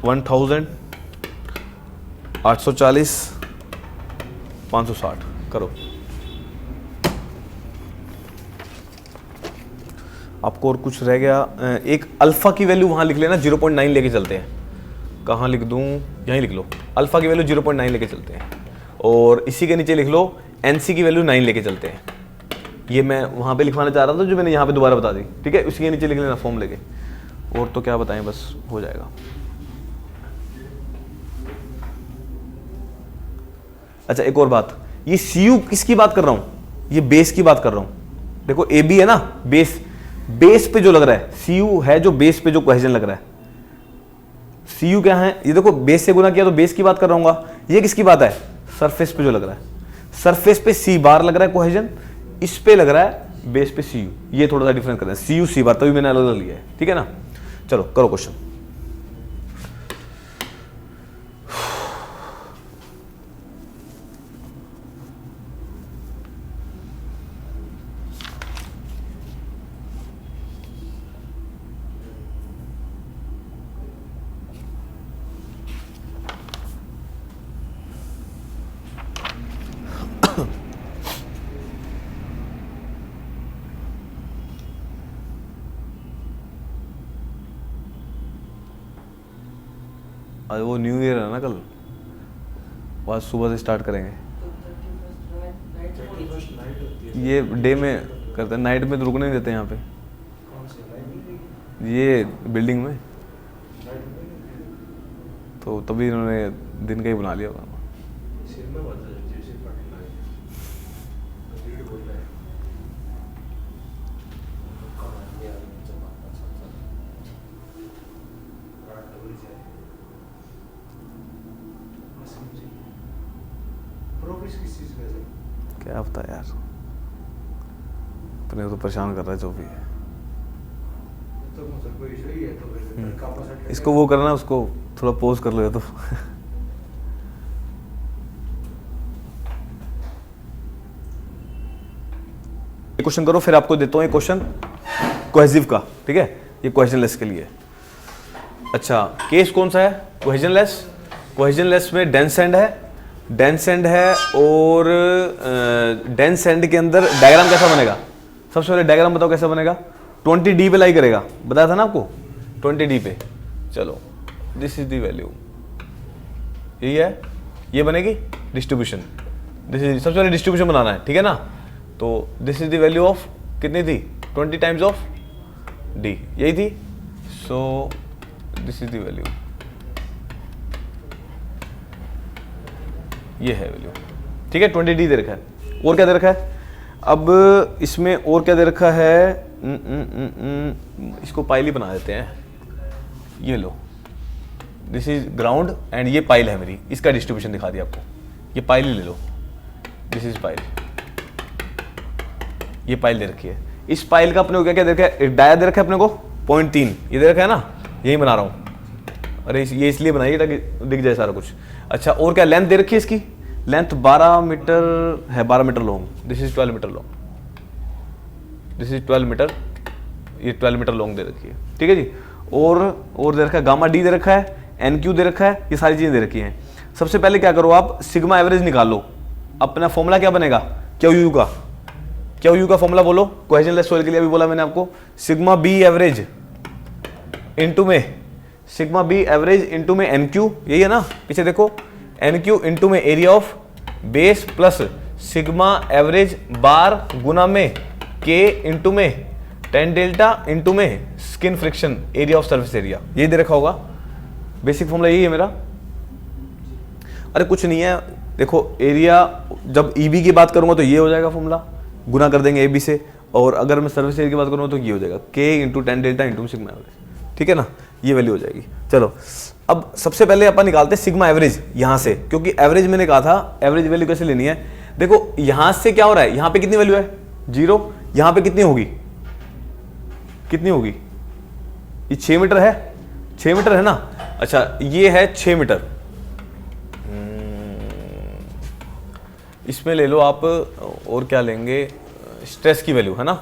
1000, 840, 560। करो। आपको और कुछ रह गया, एक अल्फा की वैल्यू वहां लिख लेना, 0.9 लेके चलते हैं। कहाँ लिख दूं, यहीं लिख लो, अल्फा की वैल्यू 0.9 लेके चलते हैं, और इसी के नीचे लिख लो NC की वैल्यू 9 लेके चलते हैं। ये मैं वहां पे लिखवाना चाह रहा था, जो मैंने यहाँ पे दोबारा बता दी, ठीक है। उसी के नीचे लिख लेना फॉर्म लेके, और तो क्या बताएं, बस हो जाएगा। अच्छा एक और बात, ये CU किसकी बात कर रहा हूं, ये बेस की बात कर रहा हूं। देखो AB है ना, बेस पे जो लग रहा है, CU है जो बेस पे जो कोहेजन लग रहा है। CU क्या है, ये देखो बेस से गुना किया तो बेस की बात कर रहा हूँ। ये किसकी बात है, सरफेस पे जो लग रहा है, सरफेस पे C बार लग रहा है कोहेजन, इस पे लग रहा है बेस पे CU। ये थोड़ा सा डिफरेंस कर रहा है, CU C बार, तभी मैंने अलग अलग लिया है, ठीक है ना। चलो करो क्वेश्चन। आज वो न्यू ईयर है ना कल, आज सुबह से स्टार्ट करेंगे। ये डे में करते हैं, नाइट में तो रुकने नहीं देते यहाँ पे, ये बिल्डिंग में, तो तभी इन्होंने दिन का ही बना लिया होगा। क्या पता यार, अपने को तो परेशान कर रहा है जो भी है। इसको वो करना, उसको थोड़ा पोज कर लो या तो क्वेश्चन करो, फिर आपको देता हूँ ये क्वेश्चन कोहेसिव का, ठीक है, ये कोहेजनलेस के लिए। अच्छा, केस कौन सा है? कोहेजनलेस। कोहेजनलेस में डेंस एंड है, डेंस एंड है, और डेंस एंड के अंदर डायग्राम कैसा बनेगा? सबसे पहले डायग्राम बताओ कैसा बनेगा? 20D पे लाई करेगा, बताया था ना आपको, 20D पे। चलो, दिस इज द वैल्यू, यही है, ये बनेगी डिस्ट्रीब्यूशन। दिस इज सबसे पहले डिस्ट्रीब्यूशन बनाना है, ठीक है ना। तो this is the value of कितनी थी? 20 टाइम्स ऑफ D, यही थी। So this is the value, ये है वैल्यू, ठीक है। 20D दे रखा है, और क्या दे रखा है? अब इसमें और क्या दे रखा है? इसको पाइल ही बना देते हैं, ये लो, दिस इज ग्राउंड एंड ये पाइल है मेरी, इसका डिस्ट्रीब्यूशन दिखा दिया आपको। ये पाइल ही ले लो, दिस इज पाइल, ये पाइल दे रखी है। इस पाइल का अपने को क्या क्या दे रखा है? डाया दे रखा है अपने को 0.3, ये दे रखा है ना, यही बना रहा हूँ। अरे ये इसलिए बनाइए ताकि दिख जाए सारा कुछ। अच्छा, और क्या लेंथ दे रखी है? इसकी लेंथ 12 मीटर है, 12 metre long, this is 12 metre long, this is 12 metre, ये 12 मीटर लॉन्ग दे रखी है, ठीक है जी। और दे रखा है गामा डी दे रखा है, NQ दे रखा है, ये सारी चीजें दे रखी हैं। सबसे पहले क्या करो आप, सिग्मा एवरेज निकाल लो। अपना फॉर्मूला क्या बनेगा? QU का, QU का फॉर्मूला बोलो। कोहेजनलेस सॉइल के लिए अभी बोला मैंने आपको, सिग्मा बी एवरेज इंटू में, सिग्मा बी एवरेज इंटू में NQ, यही है ना, पीछे देखो, NQ इंटू में area of base plus sigma average bar गुना में K इंटू में टेन डेल्टा इंटू में skin friction area of surface area, ये दे रखा होगा। बेसिक फॉर्मूला यही है मेरा। अरे कुछ नहीं है, देखो एरिया, जब EB की बात करूंगा तो ये हो जाएगा फॉर्मूला, गुना कर देंगे AB से, और अगर मैं सर्विस एरिया की बात करूँगा तो ये हो जाएगा K into ten delta into sigma average, ठीक है ना, ये वैल्यू हो जाएगी। चलो, अब सबसे पहले अपन निकालते हैं सिग्मा एवरेज यहाँ से, क्योंकि एवरेज मैंने कहा था एवरेज वैल्यू कैसे लेनी है। देखो यहाँ से क्या हो रहा है, यहाँ पे कितनी वैल्यू है? 0, यहाँ पे कितनी होगी? कितनी होगी? ये 6 मीटर है, 6 मीटर है ना। अच्छा, ये है 6 मीटर, इसमें ले लो आप, और क्या लेंगे? स्ट्रेस की वैल्यू है ना,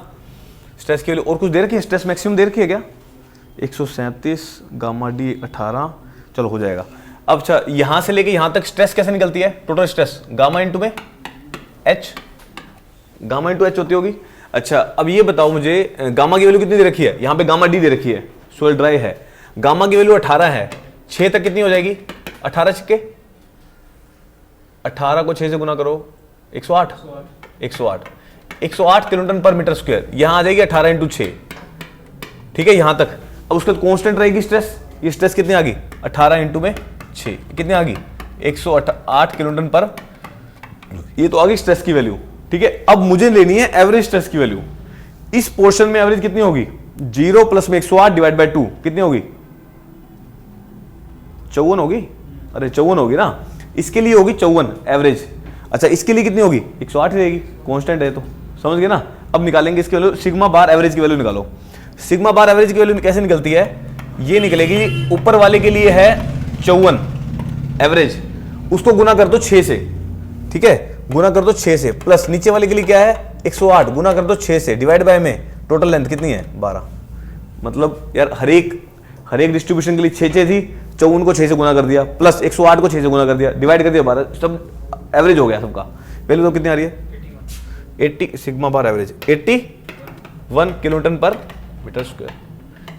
स्ट्रेस की वैल्यू और कुछ दे रखी है? स्ट्रेस मैक्सिमम दे रखी है क्या? 137, गामा डी 18, चलो हो जाएगा। अब अच्छा, यहां से लेके यहां तक स्ट्रेस कैसे निकलती है? टोटल स्ट्रेस गामा इंटू में H, गामा इंटू H होती होगी। अच्छा, अब ये बताओ मुझे, गामा की वैल्यू कितनी दे रखी है? यहाँ पे गामा डी दे रखी है, सोइल ड्राई है, गामा की वैल्यू 18 है, 6 तक कितनी हो जाएगी? 18 छक्के 18 को 6 से गुना करो, 108, 108 किलोन्यूटन पर मीटर स्क्वायर, यहां आ जाएगी 18 इंटू 6, ठीक है, यहां तक। अब उसके बाद कांस्टेंट रहेगी स्ट्रेस, ये स्ट्रेस कितनी आ गई? 18 इंटू में 6, कितनी आ गई? 108 किलोन्यूटन पर, ये तो आ गई स्ट्रेस की वैल्यू, ठीक है। अब मुझे लेनी है एवरेज स्ट्रेस की वैल्यू। इस पोर्शन में एवरेज कितनी होगी? 0 प्लस में 108 डिवाइड बाय 2 कितनी होगी? 54 होगी। अरे 54 होगी ना, इसके लिए होगी 54 एवरेज। अच्छा, इसके लिए कितनी होगी? 108 ही रहेगी, कांस्टेंट है तो, समझ गए ना। अब निकालेंगे इसकी वैल्यू, सिग्मा बार एवरेज की वैल्यू निकालो। सिग्मा बार एवरेज की वैल्यू कैसे निकलती है? ये निकलेगी, ऊपर वाले के लिए है 54 एवरेज, उसको गुना कर दो 6 से, ठीक है, गुना कर दो 6 से, प्लस नीचे वाले के लिए क्या है? 108, गुना कर दो 6 से, डिवाइड बाय में टोटल लेंथ कितनी है? 12। मतलब यार हर एक डिस्ट्रीब्यूशन के लिए 6 थी, 54 को 6 से गुना कर दिया, प्लस 108 को 6 से गुना कर दिया, डिवाइड कर दिया 12, सब एवरेज हो गया सबका। वैल्यू तो कितनी आ रही है? 80, सिग्मा बार एवरेज 81 किलोन्यूटन पर मीटर स्क्वायर।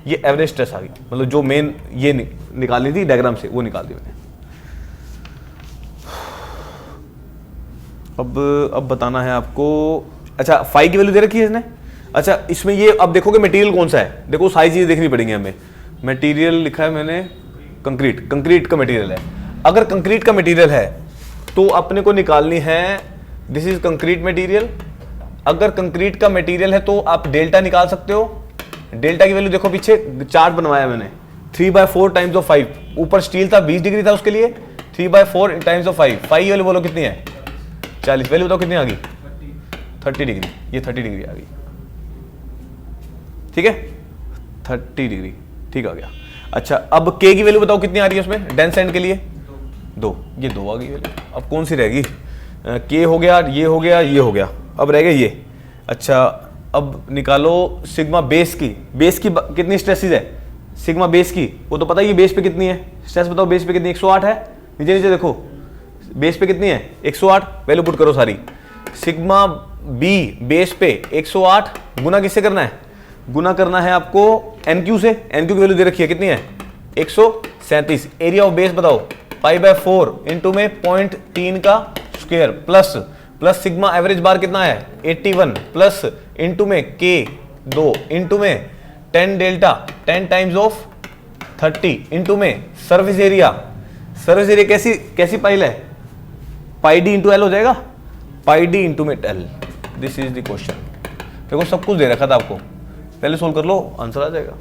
ये एवरेज स्ट्रेस आ गई, मतलब जो मेन ये निकालनी थी डायग्राम से, वो निकाल दी मैंने। अब बताना है आपको। अच्छा, फाई की वैल्यू दे रखी है इसने। अच्छा, इसमें ये अब देखोगे मटेरियल कौन सा है, देखो सारी चीजें देखनी पड़ेंगी हमें। मटेरियल लिखा है मैंने कंक्रीट, कंक्रीट का मटेरियल है। अगर कंक्रीट का मटेरियल है तो अपने को निकालनी है, दिस इज कंक्रीट मटेरियल। अगर कंक्रीट का मटेरियल है तो आप डेल्टा निकाल सकते हो। डेल्टा की वैल्यू देखो, पीछे चार्ट बनवाया मैंने, 3/4 टाइम्स ऑफ 5। ऊपर स्टील था 20 डिग्री था, उसके लिए 3/4 टाइम्स ऑफ 5। फाई वैल्यू बोलो कितनी है? 40। वैल्यू बताओ कितनी आ गई? 30 डिग्री। ये 30 डिग्री आ गई, ठीक है, 30 डिग्री, ठीक आ गया। अच्छा अब के की वैल्यू बताओ कितनी आ रही है उसमें डेंस एंड के लिए? 2, ये 2 आ गई वैल्यू। अब कौन सी रहेगी? के हो गया, ये हो गया, ये हो गया, अब रह गया ये। अच्छा अब निकालो सिग्मा बेस की। बेस की कितनी स्ट्रेसिस है? सिग्मा बेस की, वो तो पता ही है बेस पे कितनी है। स्ट्रेस बताओ बेस पे कितनी? 108 है। नीचे नीचे देखो बेस पे कितनी है? 108। वैल्यू पुट करो सारी। सिग्मा बी बेस पे 108 गुना किससे करना है? गुना करना है आपको एन क्यू से। एन क्यू की वैल्यू दे रखी है कितनी है? 137। एरिया ऑफ बेस बताओ π/4 इंटू में 0.3 का स्क्वायर प्लस सिग्मा एवरेज बार कितना है? 81 प्लस इंटू में के 2 इंटू में 10 डेल्टा 10 टाइम्स ऑफ 30 इंटू में सर्विस एरिया। सर्विस एरिया कैसी पाइल है? पाई डी इंटू एल हो जाएगा। पाई डी इंटू में L. This is the question. देखो सब कुछ दे रखा था आपको, पहले सोल्व कर लो आंसर आ जाएगा।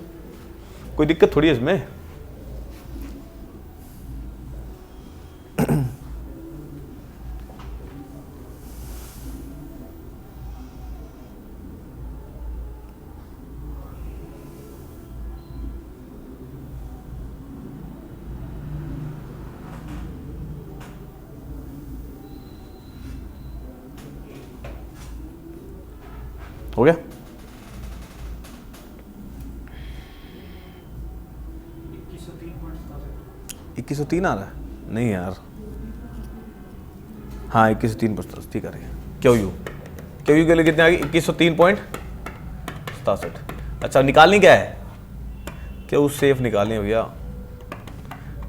कोई दिक्कत थोड़ी है इसमें। हो गया? 2103 आ रहा है? नहीं यार, हाँ 2103 ठीक आ रही है। क्यू यू के लिए कितने आ गई? 2103.67। अच्छा निकालनी क्या है? क्यू सेफ निकालनी है भैया।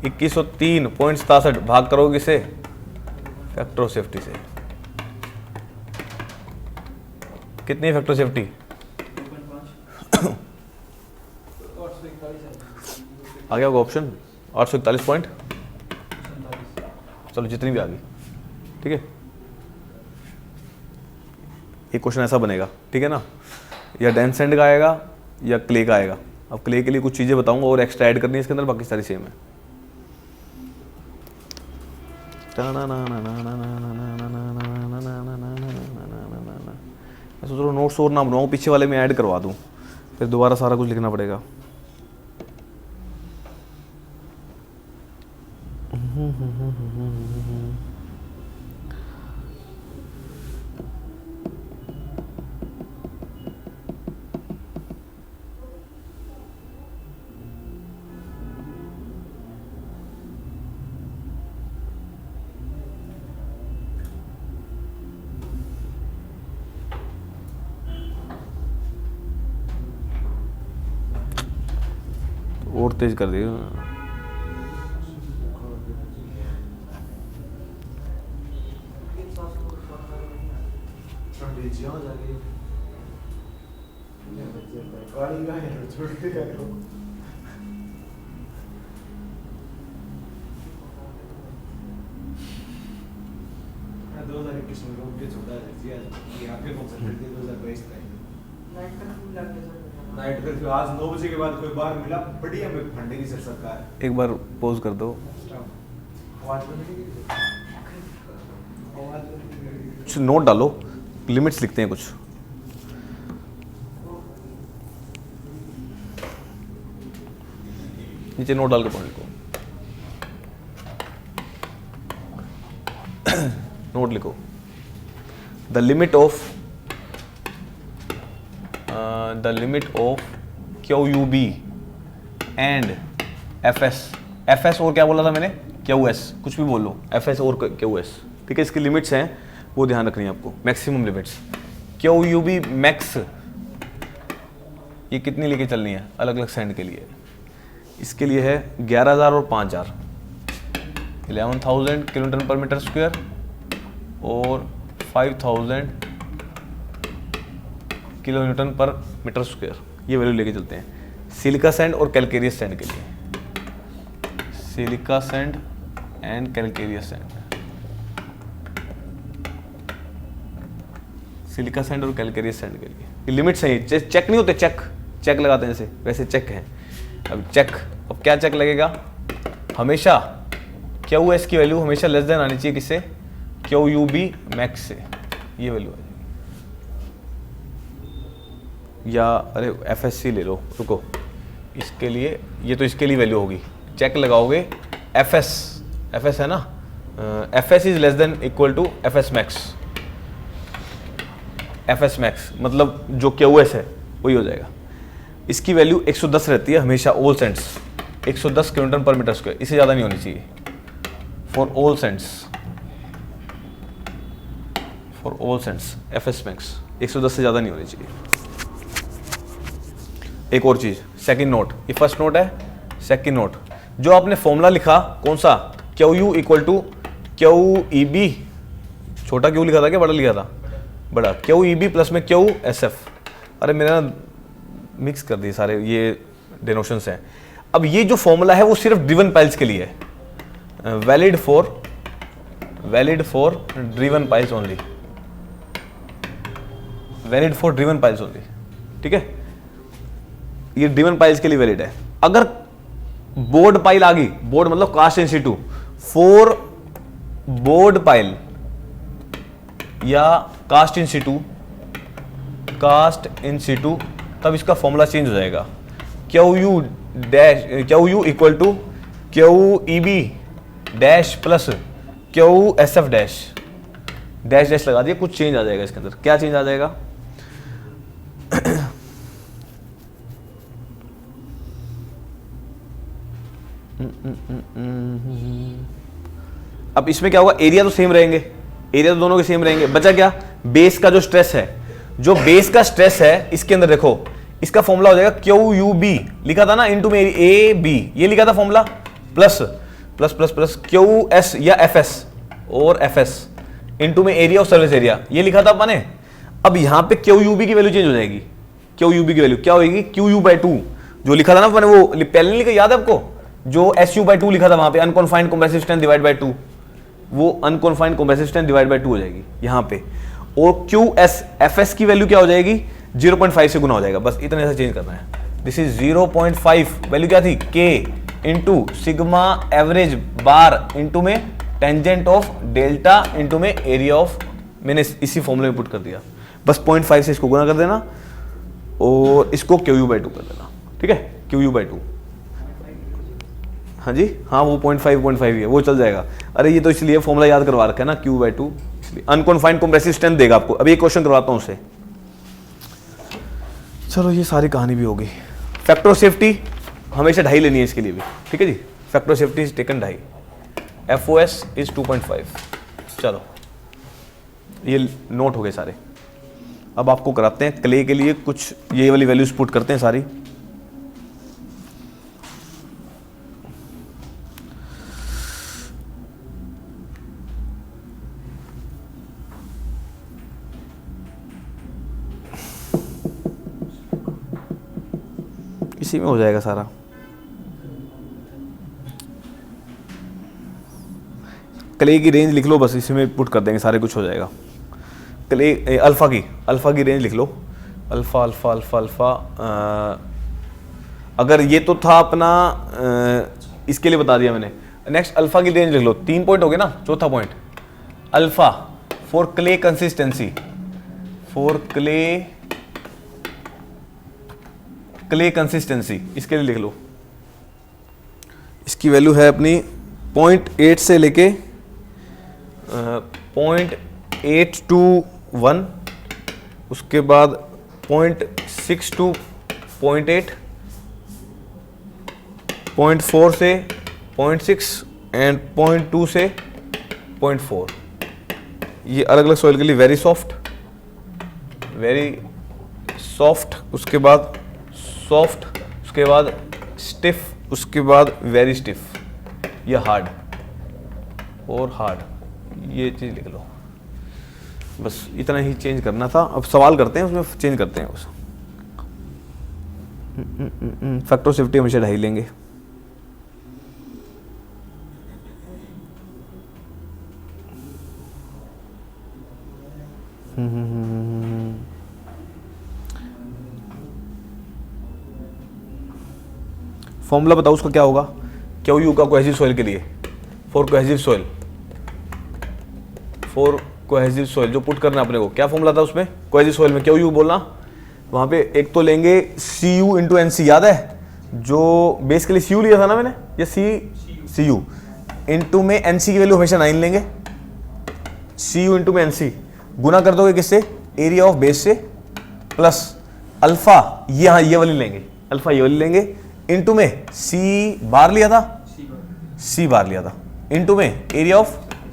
2103.67 भाग करोगे किसे? फैक्टर ऑफ सेफ्टी से। कितनी फैक्टर सेफ्टी? आ गया होगा ऑप्शन 841 पॉइंट। चलो जितनी भी आ गई, ठीक है। एक क्वेश्चन ऐसा बनेगा, ठीक है ना, या डेंस एंड का आएगा या क्ले का आएगा। अब क्ले के लिए कुछ चीजें बताऊंगा और एक्स्ट्रा ऐड करनी है इसके अंदर, बाकी सारी सेम है। मैं सोच रहा हूँ नोट्स और ना बनाऊँ, पीछे वाले में ऐड करवा दूँ, फिर दोबारा सारा कुछ लिखना पड़ेगा। और तेज कर दिया। नाइट कर्फ्यू आज 9 बजे के बाद कोई बार मिला बढ़िया में फंडेगी सर सरकार। एक बार पॉज कर दो। कुछ नोट डालो, लिमिट्स लिखते हैं कुछ। नीचे नोट डाल के पॉइंट को नोट लिखो। The limit of Q U B and F S और क्या बोला था मैंने? क्यू एस, कुछ भी बोल लो, एफ एस और क्यू एस, ठीक है। इसकी लिमिट्स हैं वो ध्यान रखनी है आपको, maximum limits. Q U B max ये कितनी लेके चलनी है अलग अलग सैंड के लिए? इसके लिए है 11,000 और 5,000, 11,000 किलोन्यूटन पर मीटर स्क्वायर और 5,000 किलोन्यूटन पर मीटर स्क्वायर, ये वैल्यू लेके चलते हैं सिलिका सैंड और कैलकेरियस सैंड के लिए। Silica sand and calcareous sand, silica sand और कैलकेरियस सैंड के लिए ये लिमिट्स हैं। चेक नहीं होते, चेक लगाते हैं जैसे, वैसे चेक है। अब चेक, अब क्या चेक लगेगा? हमेशा क्यू एस की वैल्यू हमेशा लेस देन आनी चाहिए किससे? क्यू यू बी मैक्स से, ये वैल्यू आ जाएगी। या अरे एफ एस सी ले लो, रुको, इसके लिए, ये तो इसके लिए वैल्यू होगी, चेक लगाओगे एफएस, एफएस है ना, FS is less than equal to FS max, FS max मतलब जो क्यूएस है वही हो जाएगा। इसकी वैल्यू 110 रहती है हमेशा, ऑल सेंट्स 110 किलोमीटर पर मीटर स्क्वायर, इससे ज़्यादा नहीं होनी चाहिए for all sands, for all sands FS max 110 से ज़्यादा नहीं होनी चाहिए। एक और चीज़, सेकंड नोट, ये फर्स्ट नोट है, सेकंड नोट जो आपने फॉर्मूला लिखा कौन सा, Q U equal to Q E B, छोटा क्यू लिखा था क्या बड़ा लिखा था, बड़ा, क्यू ई बी प्लस में क्यू एस एफ, अरे मेरा मिक्स कर दिए सारे ये डिनोशंस हैं। अब ये जो फॉर्मूला है वो सिर्फ ड्रिवन पाइल्स के लिए है, valid for driven piles only, valid for driven piles only, ठीक है, ये ड्रिवन पाइल्स के लिए वैलिड है। अगर बोर्ड पाइल आ गई, बोर्ड मतलब cast in situ, for bored pile या कास्ट इन सिटू, तब इसका फॉर्मूला चेंज हो जाएगा, Q U equal to Q E B dash plus Q S F dash, dash dash लगा दिया, कुछ चेंज आ जाएगा इसके अंदर, क्या चेंज आ जाएगा अब इसमें क्या होगा, एरिया तो सेम रहेंगे, एरिया तो दोनों के सेम रहेंगे, बचा क्या, बेस का जो स्ट्रेस है, जो बेस का स्ट्रेस है इसके अंदर देखो, इसका फॉर्मूला हो जाएगा क्यू यू बी, लिखा था ना इनटू में ए बी, ये लिखा था formula, plus plus plus plus Q S या एफ एस और एफ एस इनटू में एरिया और सर्विस एरिया, ये लिखा था अपने। अब यहां पे क्यू यू बी की वैल्यू चेंज हो जाएगी, क्यू यू बी की वैल्यू क्या होगी, क्यू यू बाई टू, जो लिखा था ना मैंने वो पहले नहीं लिखा, याद है आपको, जो एस यू बाई टू लिखा था वहां पे, unconfined compressive strength divide by two, वो unconfined compressive strength divide by two हो जाएगी यहां पे, और क्यू एस एफ एस की वैल्यू क्या हो जाएगी, 0.5 से गुना हो जाएगा, बस इतना सा चेंज करना है। दिस इज 0.5, वैल्यू क्या थी, के इंटू सिग्मा एवरेज बार इंटू में टेंजेंट ऑफ डेल्टा इंटू में एरिया ऑफ, मैंने इसी फॉर्मूले में पुट कर दिया, बस 0.5 से इसको गुना कर देना और इसको क्यू यू बाई टू कर देना, ठीक है, क्यू यू बाई टू, हाँ जी, हाँ वो 0.5 ही है, वो चल जाएगा। अरे ये तो इसलिए फॉर्मूला याद करवा रखा है ना, क्यू बाई टू, इसलिए अनकॉन्फाइंड कंप्रेसिव स्ट्रेंथ देगा आपको। अभी एक क्वेश्चन करवाता हूँ उससे, चलो ये सारी कहानी भी होगी। फैक्टर ऑफ सेफ्टी हमेशा 2.5 लेनी है इसके लिए भी, ठीक है जी, factor of safety is taken 2.5, FOS is 2.5। चलो ये नोट हो गए सारे। अब आपको कराते हैं क्ले के लिए कुछ, ये वाली वैल्यूज पुट करते हैं सारी। इसी में हो जाएगा सारा। क्ले की रेंज लिख लो, बस इसी में पुट कर देंगे, सारे कुछ हो जाएगा। क्ले अल्फा की रेंज लिख लो, अल्फा अल्फा अल्फा अल्फा, अगर ये तो था अपना इसके लिए बता दिया मैंने। नेक्स्ट अल्फा की रेंज लिख लो, 3 पॉइंट हो गए ना, चौथा point alpha for clay consistency, for clay consistency, इसके लिए लिख लो। इसकी वैल्यू है अपनी 0.8 से लेके 0.821, उसके बाद 0.6 to 0.8, 0.4 से 0.6 एंड 0.2 से 0.4। ये अलग अलग सॉइल के लिए वेरी सॉफ्ट, उसके बाद सॉफ्ट, उसके बाद स्टिफ, उसके बाद वेरी स्टिफ, या हार्ड और हार्ड, ये चीज़ लिख लो। बस इतना ही चेंज करना था। अब सवाल करते हैं, उसमें चेंज करते हैं बस। फैक्टर सेफ्टी हमेशा 2.5 लेंगे। फॉर्मूला बताओ उसका क्या होगा, क्यू यू का कोहेसिव सॉइल के लिए, फॉर कोहेसिव सॉइल जो पुट करना अपने को, क्या फॉर्मूला था उसमें, कोहेसिव सॉइल में क्यू यू बोलना, वहां पे एक तो लेंगे सी यू इंटू एन सी, याद है जो बेसिकली सी यू लिया था ना मैंने, या सी यू इंटू में एन सी की वैल्यू हमेशा 9 लेंगे, सी यू इंटू में एन सी गुना कर दोगे किससे, एरिया ऑफ बेस से, प्लस अल्फा यहाँ ये वाली लेंगे, अल्फा ये वाली लेंगे, इंटू में सी बार लिया था, सी बार लिया था, इंटू में एरिया ऑफ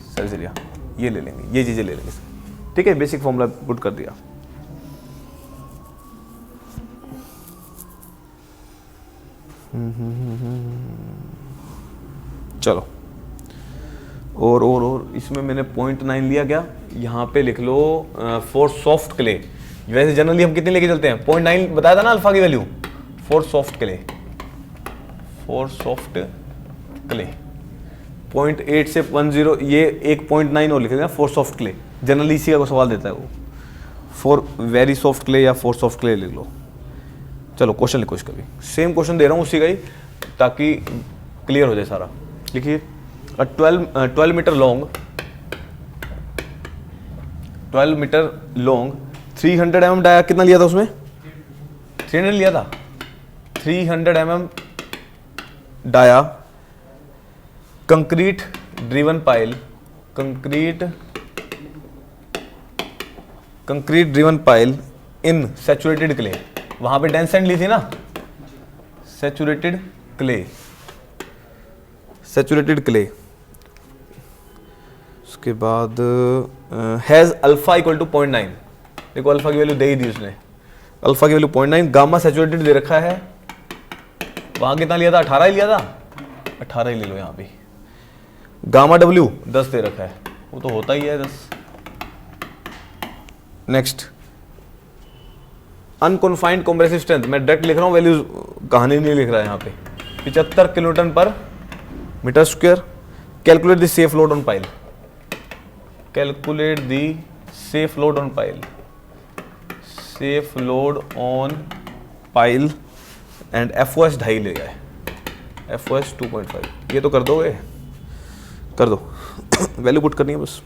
सर्विस एरिया, ये ले लेंगे, ये चीजें ले लेंगे। ठीक है, बेसिक फॉर्मूला पुट कर दिया। चलो और इसमें मैंने 0.9 लिया, क्या यहाँ पे लिख लो फॉर सॉफ्ट क्ले। वैसे जनरली हम कितने लेके चलते हैं, 0.9 बताया था ना अल्फा की value for soft clay, for soft clay 0.8 से 10, ये एक 0.9 और लिखेगा फॉर सॉफ्ट क्ले, जनरली इसी का सवाल देता है वो, फॉर वेरी सॉफ्ट क्ले या फॉर सॉफ्ट क्ले लिख लो। चलो क्वेश्चन लिखो इसका भी, सेम क्वेश्चन दे रहा हूँ उसी का ही, ताकि क्लियर हो जाए सारा। लिखिए 12 मीटर लॉन्ग 300 mm डाया, कितना लिया था उसमें, 300 लिया था, 300 mm dia concrete driven pile, concrete driven pile in saturated clay, वहां पे डेंस सैंड ली थी ना, सैचुरेटेड क्ले, उसके बाद हैज अल्फा इक्वल टू 0.9, देखो अल्फा की वैल्यू दे ही दी उसने, अल्फा की वैल्यू 0.9, गामा सैचुरेटेड दे रखा है, वहां कितना लिया था, 18 ही लिया था, 18 ही ले लो यहाँ पे, गामा डब्ल्यू 10 दे रखा है, वो तो होता ही है 10। नेक्स्ट अनकॉन्फाइंड कॉम्प्रेसिव स्ट्रेंथ, मैं डायरेक्ट लिख रहा हूँ, वैल्यूज कहानी नहीं लिख रहा है यहाँ पे, 75 किलोन्यूटन पर metre square. Calculate the safe load on pile, calculate the safe load on pile, safe load on pile and FOS 2.5 ले गए, एफओएस 2.5, ये तो कर दोगे, कर दो वैल्यू पुट करनी है बस।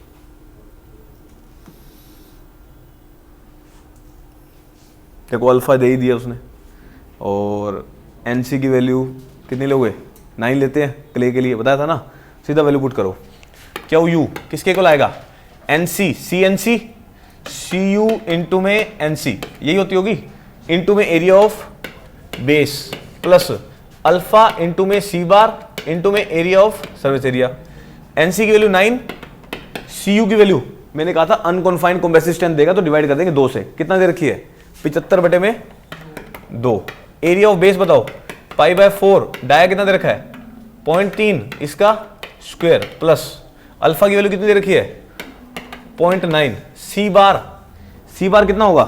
देखो अल्फा दे ही दिया उसने, और एनसी की वैल्यू कितनी लोगे, 9 लेते हैं क्ले के लिए, बताया था ना, सीधा वैल्यू पुट करो। क्या यू किसके को लाएगा, NC, C NC, C U into में एनसी, यही होती होगी, इंटू में area of base, plus alpha into में सी बार इंटू में area of service area. NC की वैल्यू 9, सी यू की वैल्यू मैंने कहा था अनकॉन्फाइंड कॉम्प्रेसिव स्ट्रेंथ देगा तो डिवाइड कर देंगे 2 से, कितना दे रखी है, 75 बटे में 2। एरिया ऑफ बेस बताओ, पाई बाय 4, डाया कितना दे रखा है 0.3, इसका स्क्वायर, प्लस अल्फा की वैल्यू कितनी दे रखी है 0.9। सी बार कितना होगा,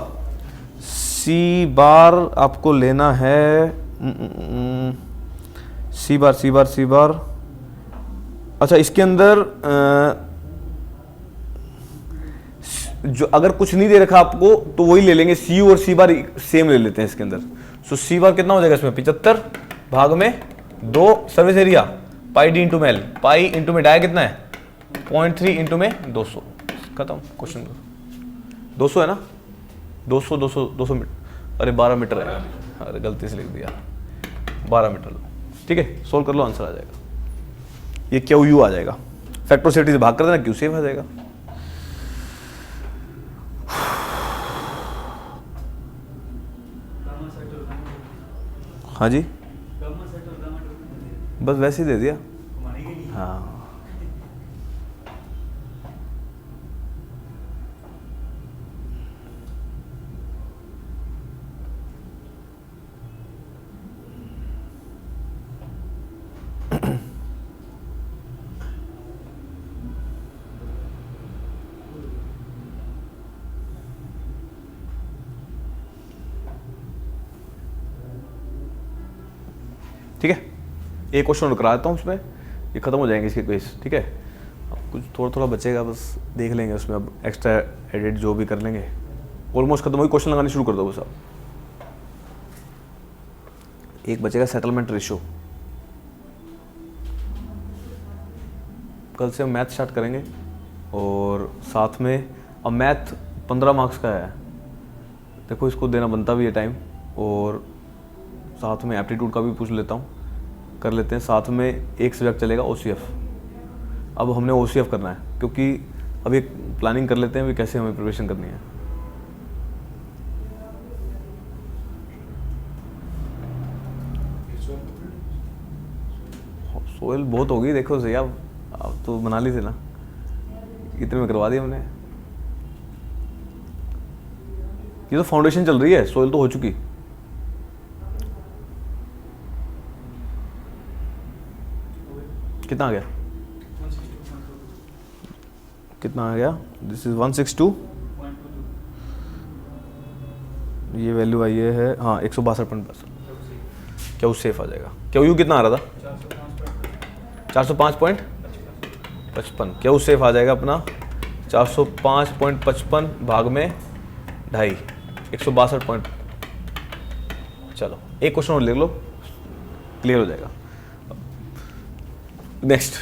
सी बार आपको लेना है सी बार, अच्छा इसके अंदर जो अगर कुछ नहीं दे रखा आपको तो वही ले लेंगे, सी यू और सी बार सेम ले लेते हैं इसके अंदर। सो सी बार कितना हो जाएगा इसमें, 75 भाग में 2 सर्विस एरिया, पाई डी इंटू में एल, पाई इंटू में डाया कितना है 0.3 इंटू में 200, खत्म क्वेश्चन। 200 है ना, 200 मीटर, अरे 12 मीटर है, अरे गलती से लिख दिया, 12 मीटर लो, ठीक है, सोल्व कर लो, आंसर आ जाएगा। ये क्यू यू आ जाएगा, फैक्टर सेफ्टी से भाग कर देना, क्यू सेफ आ जाएगा। हाँ जी, बस वैसे ही दे दिया, हाँ ठीक है, एक क्वेश्चन करा देता हूँ उसमें, ये खत्म हो जाएंगे इसके क्वेश्चन, ठीक है। अब कुछ थोड़ा बचेगा, बस देख लेंगे उसमें, अब एक्स्ट्रा एडिट जो भी कर लेंगे। ऑलमोस्ट खत्म, वही क्वेश्चन लगाने शुरू कर दो बस। अब एक बचेगा सेटलमेंट रेशियो, कल से हम मैथ स्टार्ट करेंगे, और साथ में अब मैथ 15 मार्क्स का है, देखो इसको देना बनता भी है टाइम, और साथ में एप्टीट्यूड का भी पूछ लेता हूँ, कर लेते हैं। साथ में एक सब्जेक्ट चलेगा OCF। अब हमने OCF करना है, क्योंकि अब एक प्लानिंग कर लेते हैं भी कैसे हमें प्रिपरेशन करनी है। सोयल बहुत हो गई, देखो सही अब तो बना ली थी ना, इतने में करवा दिया हमने। ये तो फाउंडेशन चल रही है, सोयल तो हो चुकी। कितना आ गया? कितना आ गया? This is 162। ये वैल्यू आई है, हाँ 162.5। क्या वो सेफ आ जाएगा? क्या यू कितना आ रहा था? 405.55। क्या वो सेफ आ जाएगा अपना 405.55 भाग में 2.5, 162 चलो एक क्वेश्चन और लिख लो, क्लियर हो जाएगा। नेक्स्ट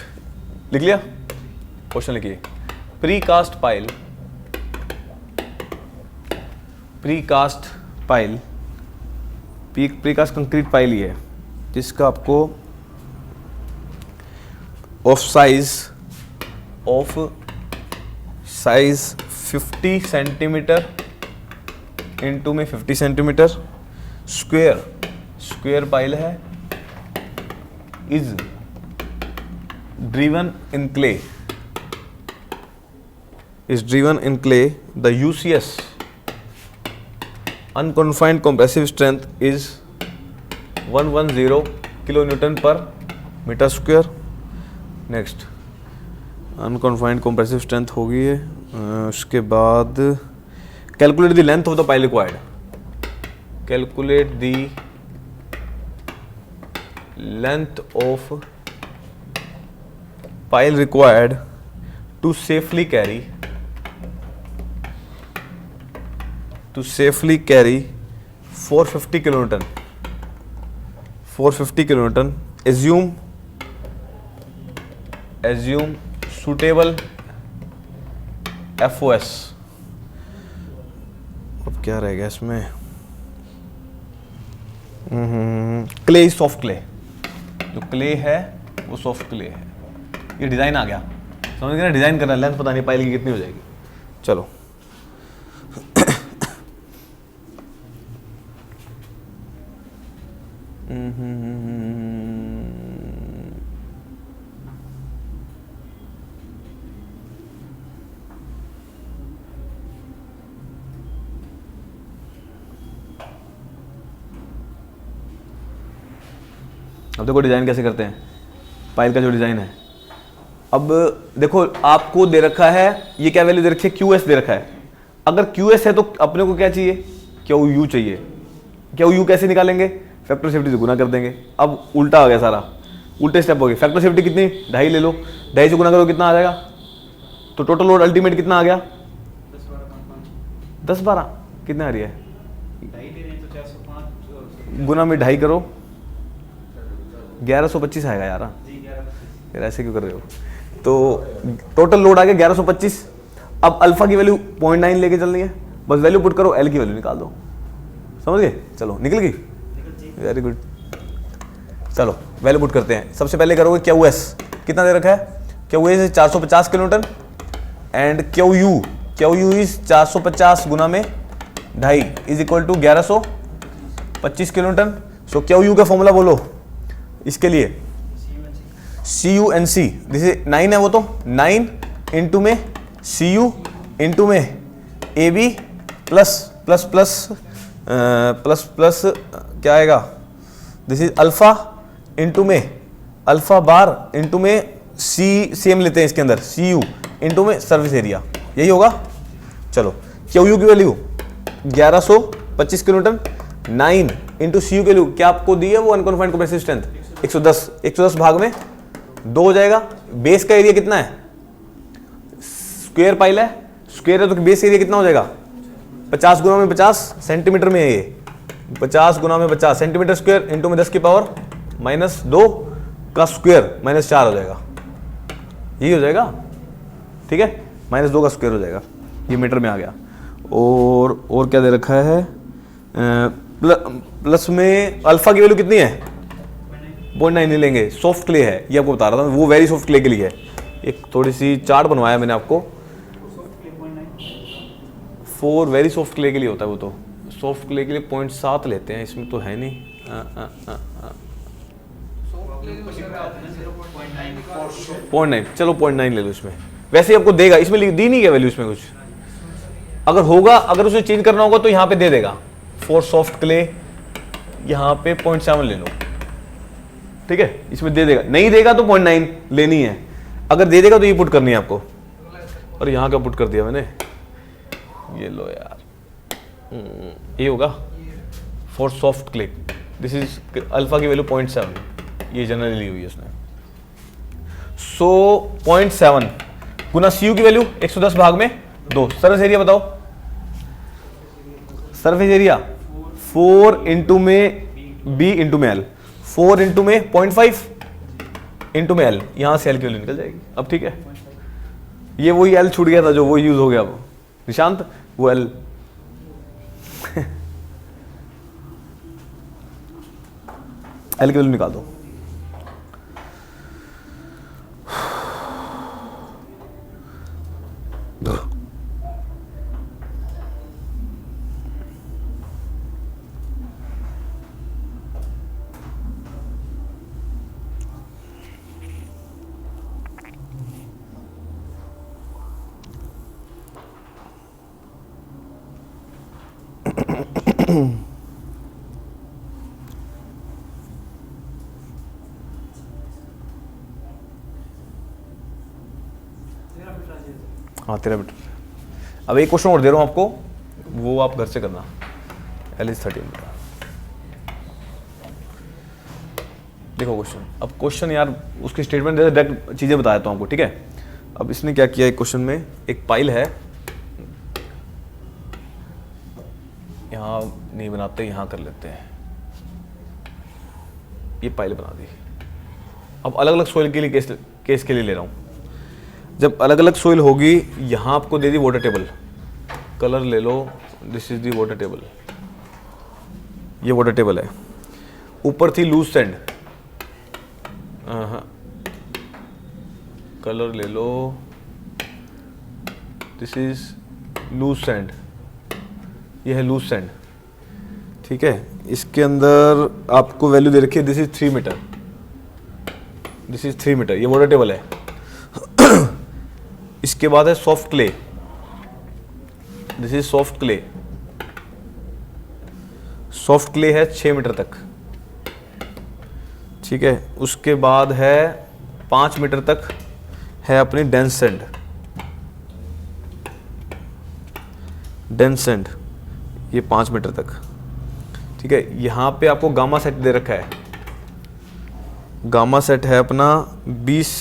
लिख लिया? क्वेश्चन लिखिए। Precast pile precast concrete pile ही है, जिसका आपको ऑफ साइज 50 सेंटीमीटर इंटू में 50 सेंटीमीटर स्क्वेयर पाइल है, is driven in clay, the UCS unconfined compressive strength is 110 kilonewton per meter square। Next unconfined compressive strength हो गई है। उसके बाद calculate the length of the pile required, calculate the length of pile required to safely carry 450 kilonewton, 450 kilonewton। assume suitable FOS। अब क्या रहेगा इसमें? Clay, soft clay, जो क्ले है वो सॉफ्ट क्ले है। ये डिजाइन आ गया, समझ गए ना? डिजाइन करना, लेंथ पता नहीं पाइल की कितनी हो जाएगी। चलो अब देखो डिज़ाइन कैसे करते हैं पाइल का, जो डिज़ाइन है। अब देखो आपको दे रखा है, ये क्या वैल्यू दे रखी है? QS दे रखा है। अगर QS है तो अपने को क्या चाहिए? QU चाहिए। QU कैसे निकालेंगे? फैक्टर सेफ्टी से गुना कर देंगे। अब उल्टा आ गया सारा, उल्टे स्टेप हो गए। फैक्टर सेफ्टी कितनी? 2.5 ले लो, 2.5 से गुना करो कितना आ जाएगा? तो टोटल लोड अल्टीमेट कितना आ गया? 10-12 कितना आ रही है? गुना में 2.5 करो, 1125 आएगा यार। यार ऐसे क्यों कर रहे हो? तो टोटल लोड आ गया 1125। अब अल्फा की वैल्यू 0.9 लेके चलनी है, बस वैल्यू पुट करो, एल की वैल्यू निकाल दो। समझ गए? चलो निकल गई, वेरी गुड। चलो वैल्यू पुट करते हैं। सबसे पहले करोगे QS कितना दे रखा है? QS 450 kilometre and QU is 450 गुना में 2.5 is equal to 1125 kilometre. So QU का फॉर्मूला बोलो इसके लिए, CUNC, दिस इज 9 है वो, तो 9 इंटू में CU इंटू में AB plus plus plus plus plus क्या आएगा? दिस इज अल्फा इंटू में अल्फा बार इंटू में सेम लेते हैं इसके अंदर, CU इंटू में सर्विस एरिया, यही होगा। चलो QU की वैल्यू 1125 किलोमीटर, 9 इंटू CU की वैल्यू क्या आपको दी है? वो अनकॉन्फाइंड कंप्रेसिव स्ट्रेंथ 110 भाग में 2 हो जाएगा। बेस का एरिया कितना है? स्क्वायर पाइल है, स्क्वायर है तो बेस एरिया कितना हो जाएगा? 50 गुना में 50 सेंटीमीटर में है ये, 50 गुना में 50 सेंटीमीटर स्क्वायर इंटू में 10 की पावर -2 का स्क्वायर -4 हो जाएगा, यही हो जाएगा। ठीक है, -2 का स्क्वायर हो जाएगा, ये मीटर में आ गया। और क्या दे रखा है? प्लस में अल्फा की वैल्यू कितनी है 0.9 नहीं लेंगे, सॉफ्ट क्ले है ये आपको बता रहा था, वो वेरी सॉफ्ट क्ले के लिए है। एक थोड़ी सी चार्ट बनवाया मैंने आपको, 4 वेरी सॉफ्ट क्ले के लिए होता है वो, तो सॉफ्ट क्ले के लिए 0.7 लेते हैं, इसमें तो है नहीं। 0.9 चलो 0.9 ले लो इसमें, वैसे ही आपको देगा, इसमें दी नहीं है वैल्यू इसमें कुछ, अगर होगा अगर उसे चेंज करना होगा तो यहाँ पे दे देगा। फॉर सॉफ्ट क्ले यहाँ पे 0.7 ले लो, ठीक है, इसमें दे देगा, नहीं देगा तो 0.9 लेनी है, अगर दे देगा तो ये पुट करनी है आपको। और यहाँ क्या पुट कर दिया मैंने, ये लो यार, ये होगा for soft clay, this is alpha की वैल्यू 0.7, ये जनरली ली हुई है उसने। सो 0.7 गुना सी यू की वैल्यू 110 भाग में 2, सरफेस एरिया बताओ, सरफेस एरिया 4 इंटू में बी इंटू में एल, 4 इंटू में 0.5 इंटू में एल, यहां से एल की वैल्यू निकल जाएगी। अब ठीक है, ये वही एल छूट गया था जो वो यूज हो गया, अब निशांत वो एल एल की वैल्यू निकाल दो। हाँ 13 मीटर। अब एक क्वेश्चन और दे रहा हूँ आपको, वो आप घर से करना, एल इज 13 मीटर। देखो क्वेश्चन, अब क्वेश्चन यार उसके स्टेटमेंट डायरेक्ट चीज़ें बताया तो आपको, ठीक है। अब इसने क्या किया, एक क्वेश्चन में एक पाइल है, यहाँ नहीं बनाते, यहाँ कर लेते हैं, ये पाइल बना दी। अब अलग अलग सोइल के लिए केस के लिए ले रहा हूँ, जब अलग अलग सोइल होगी, यहाँ आपको दे दी वाटर टेबल, कलर ले लो, this is the water table, ये वाटर टेबल है, ऊपर थी लूज सैंड, कलर ले लो, दिस इज लूज सैंड, ये है लूज सैंड, ठीक है। इसके अंदर आपको वैल्यू दे रखी है, this is 3 metre, this is 3 metre, ये वाटर टेबल है। इसके बाद है soft clay, this is soft clay, soft clay है 6 मीटर तक, ठीक है। उसके बाद है 5 मीटर तक है अपनी डेंस सैंड, डेंस सैंड, ये 5 मीटर तक, ठीक है। यहाँ पे आपको गामा सेट दे रखा है, गामा सेट है अपना 20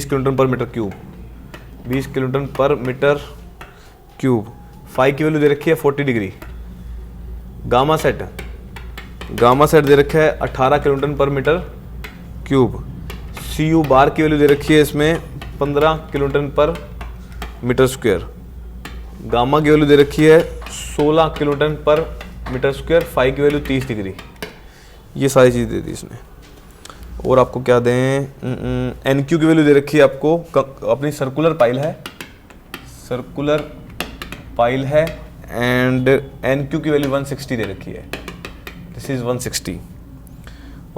किलोन्यूटन पर मीटर क्यूब, 20 किलोन्यूटन पर मीटर क्यूब। फाई की वैल्यू दे रखी है 40 डिग्री। गामा सेट दे रखा है 18 किलोन्यूटन पर मीटर क्यूब। सी यू बार की वैल्यू दे रखी है इसमें 15 किलोन्यूटन पर मीटर स्क्वायर। गामा की वैल्यू दे रखी है 16 किलोन्यूटन पर मीटर स्क्वायर। फाई की वैल्यू 30 डिग्री। ये सारी चीज़ दे दी इसने। और आपको क्या दें, एन क्यू की वैल्यू दे रखी है आपको, अपनी सर्कुलर पाइल है एंड एन क्यू की वैल्यू 160 दे रखी है, दिस इज 160।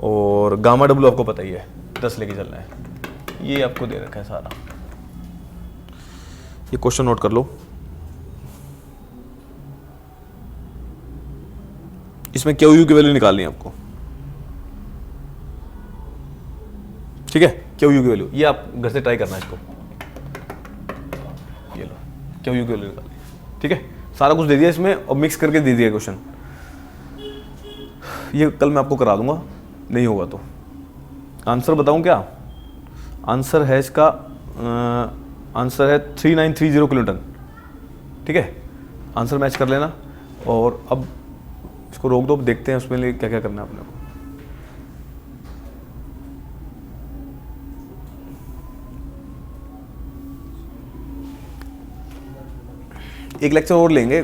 और गामा डब्ल्यू आपको पता ही है 10 लेके चलना है, ये आपको दे रखा है सारा। ये क्वेश्चन नोट कर लो। इसमें क्यू यू की वैल्यू निकालनी है आपको, ठीक है। क्यू यू की वैल्यू ये आप घर से ट्राई करना है इसको। ये लो क्यू यू की वैल्यू निकालनी है, ठीक है। सारा कुछ दे दिया इसमें और मिक्स करके दे दिया क्वेश्चन। ये कल मैं आपको करा दूंगा, नहीं होगा तो। आंसर बताऊं क्या? आंसर है इसका, आंसर है 3930 किलोन्यूटन, ठीक है। आंसर मैच कर लेना। और अब इसको रोक दो, देखते हैं उसमें लिए क्या क्या करना है अपने को। एक लेक्चर और लेंगे।